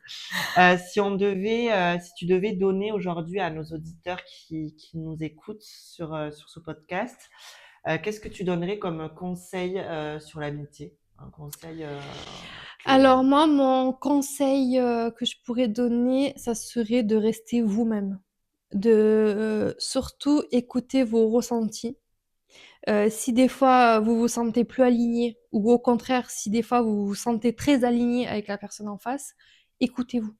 Si on devait, si tu devais donner aujourd'hui à nos auditeurs qui nous écoutent sur ce podcast, qu'est-ce que tu donnerais comme conseil sur l'amitié? Un conseil Alors moi, mon conseil que je pourrais donner, ça serait de rester vous-même, de surtout écouter vos ressentis. Si des fois vous vous sentez plus aligné, ou au contraire, si des fois vous vous sentez très aligné avec la personne en face, écoutez-vous.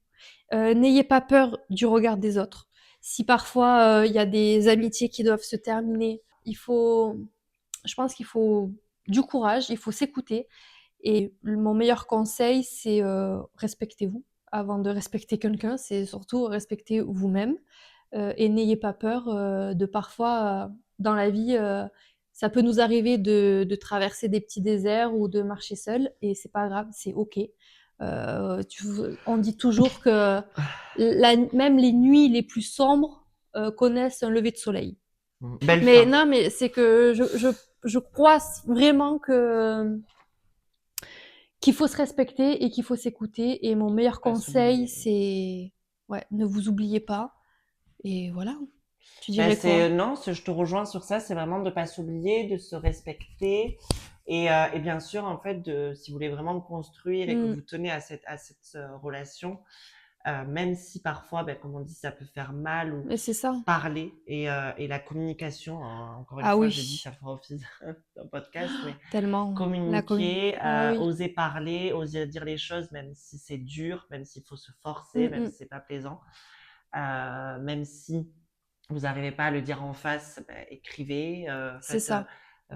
N'ayez pas peur du regard des autres. Si parfois il y a des amitiés qui doivent se terminer, je pense qu'il faut du courage, il faut s'écouter. Et mon meilleur conseil, c'est respectez-vous. Avant de respecter quelqu'un, c'est surtout respecter vous-même. Et n'ayez pas peur de parfois, dans la vie, ça peut nous arriver de traverser des petits déserts ou de marcher seul, et c'est pas grave, c'est ok. On dit toujours que même les nuits les plus sombres connaissent un lever de soleil. Belle Mais fin. non, mais c'est que je crois vraiment que qu'il faut se respecter et qu'il faut s'écouter. Et mon meilleur Pas conseil, s'oublier. c'est ouais, ne vous oubliez pas. Et voilà. Tu Ben dirais quoi? non, je te rejoins sur ça, c'est vraiment de pas s'oublier, de se respecter et bien sûr en fait si vous voulez vraiment me construire et que Mm. vous tenez à cette relation, même si parfois, ben, comme on dit, ça peut faire mal ou Mais c'est ça. parler et la communication, encore une Ah fois, je dis, oui, ça fera office d'un podcast, mais tellement. La commune. communiquer, Ah oui. oser parler, oser dire les choses, même si c'est dur, même s'il faut se forcer, Mm, même mm. si c'est pas plaisant, même si vous n'arrivez pas à le dire en face, ben, écrivez, C'est ça.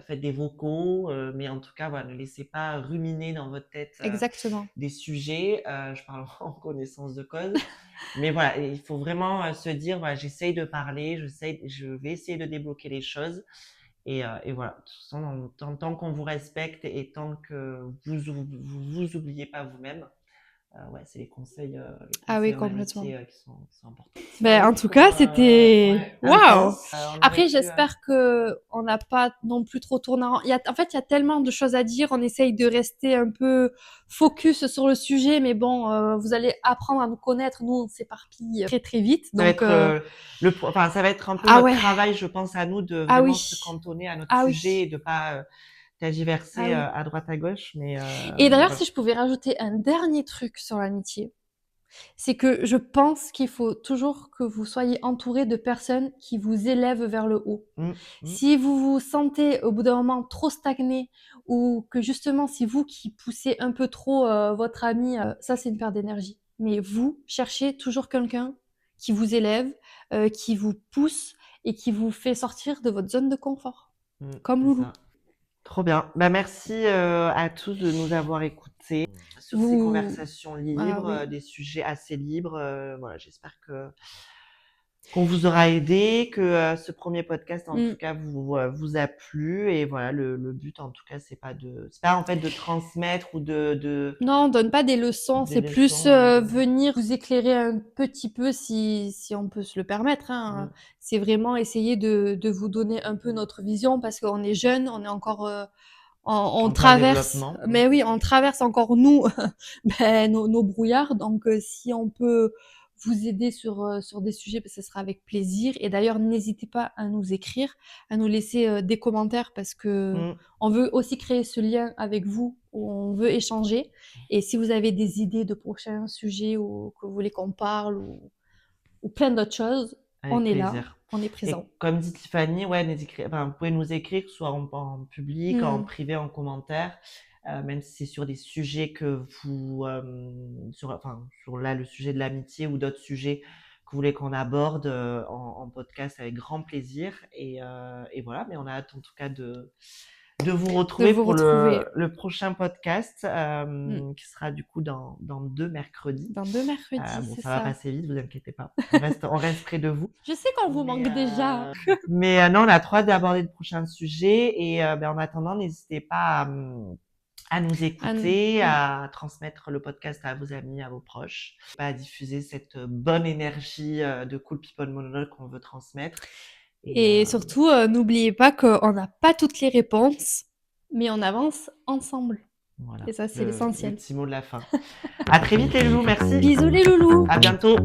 faites des vocaux, mais en tout cas, voilà, ne laissez pas ruminer dans votre tête Exactement. des sujets. Je parle en connaissance de cause, mais voilà, il faut vraiment se dire, voilà, j'essaye de parler, je vais essayer de débloquer les choses. Et voilà, de toute façon, tant qu'on vous respecte et tant que vous oubliez pas vous-même, ouais, c'est les Ah oui, conseils en complètement. amitié qui sont importants. Ben, en Merci tout pour cas, c'était ouais, waouh! intense. On aurait Après, pu. j'espère que on n'a pas non plus trop tourné en fait, il y a tellement de choses à dire. On essaye de rester un peu focus sur le sujet, mais bon, vous allez apprendre à nous connaître. Nous, on s'éparpille très très vite. Ça va Donc, être enfin, ça va être un peu ah notre ouais, travail, je pense, à nous de ah vraiment se oui, cantonner à notre ah sujet oui, et de pas ah tergiverser oui. à droite à gauche. Et Mais d'ailleurs, voilà. si je pouvais rajouter un dernier truc sur l'amitié, c'est que je pense qu'il faut toujours que vous soyez entouré de personnes qui vous élèvent vers le haut. Mm, mm. Si vous vous sentez au bout d'un moment trop stagné ou que justement c'est vous qui poussez un peu trop votre ami, ça c'est une perte d'énergie. Mais vous cherchez toujours quelqu'un qui vous élève, qui vous pousse et qui vous fait sortir de votre zone de confort. Comme C'est Loulou. ça. Trop bien. Bah, merci à tous de nous avoir écoutés sur ces Vous... conversations Ah libres, oui. des sujets assez libres. Voilà, j'espère qu'on vous aura aidé, que ce premier podcast en tout Mm. cas vous a plu. Et voilà, le but en tout cas c'est pas en fait de transmettre ou Non, on donne pas des leçons, des c'est plus leçons. venir vous éclairer un petit peu si on peut se le permettre, hein. Mm. C'est vraiment essayer de vous donner un peu notre vision parce qu'on est jeune, on est encore, on En plein traverse, développement. mais oui, on traverse encore nous ben, nos brouillards. Donc, si on peut vous aider sur des sujets, ben, ce sera avec plaisir. Et d'ailleurs, n'hésitez pas à nous écrire, à nous laisser des commentaires parce que Mm. on veut aussi créer ce lien avec vous où on veut échanger. Et si vous avez des idées de prochains sujets ou que vous voulez qu'on parle ou plein d'autres choses, on Avec est là, plaisir. on est présent. Et comme dit Tiffany, ouais, enfin, vous pouvez nous écrire, soit en public, en Hmm. privé, en commentaire, même si c'est sur des sujets que enfin, sur là, le sujet de l'amitié ou d'autres sujets que vous voulez qu'on aborde en podcast avec grand plaisir. Et voilà, mais on a hâte en tout cas de vous De retrouver vous pour retrouver le prochain podcast hmm, qui sera du coup dans 2 mercredis. dans 2 mercredis, Bon, c'est ça va ça. passer vite, vous inquiétez pas. On reste près de vous. Je sais qu'on vous Mais, manque déjà. non, on a trop hâte d'aborder de prochains sujets. Et en attendant, n'hésitez pas à nous Anne. écouter, Oui. à transmettre le podcast à vos amis, à vos proches, pas à diffuser cette bonne énergie de Cool People Monologue qu'on veut transmettre. Et surtout, n'oubliez pas qu'on n'a pas toutes les réponses, mais on avance ensemble. Voilà, Et ça, c'est le l'essentiel. petit mot de la fin. À très vite les loulous, merci. Bisous les loulous! À bientôt.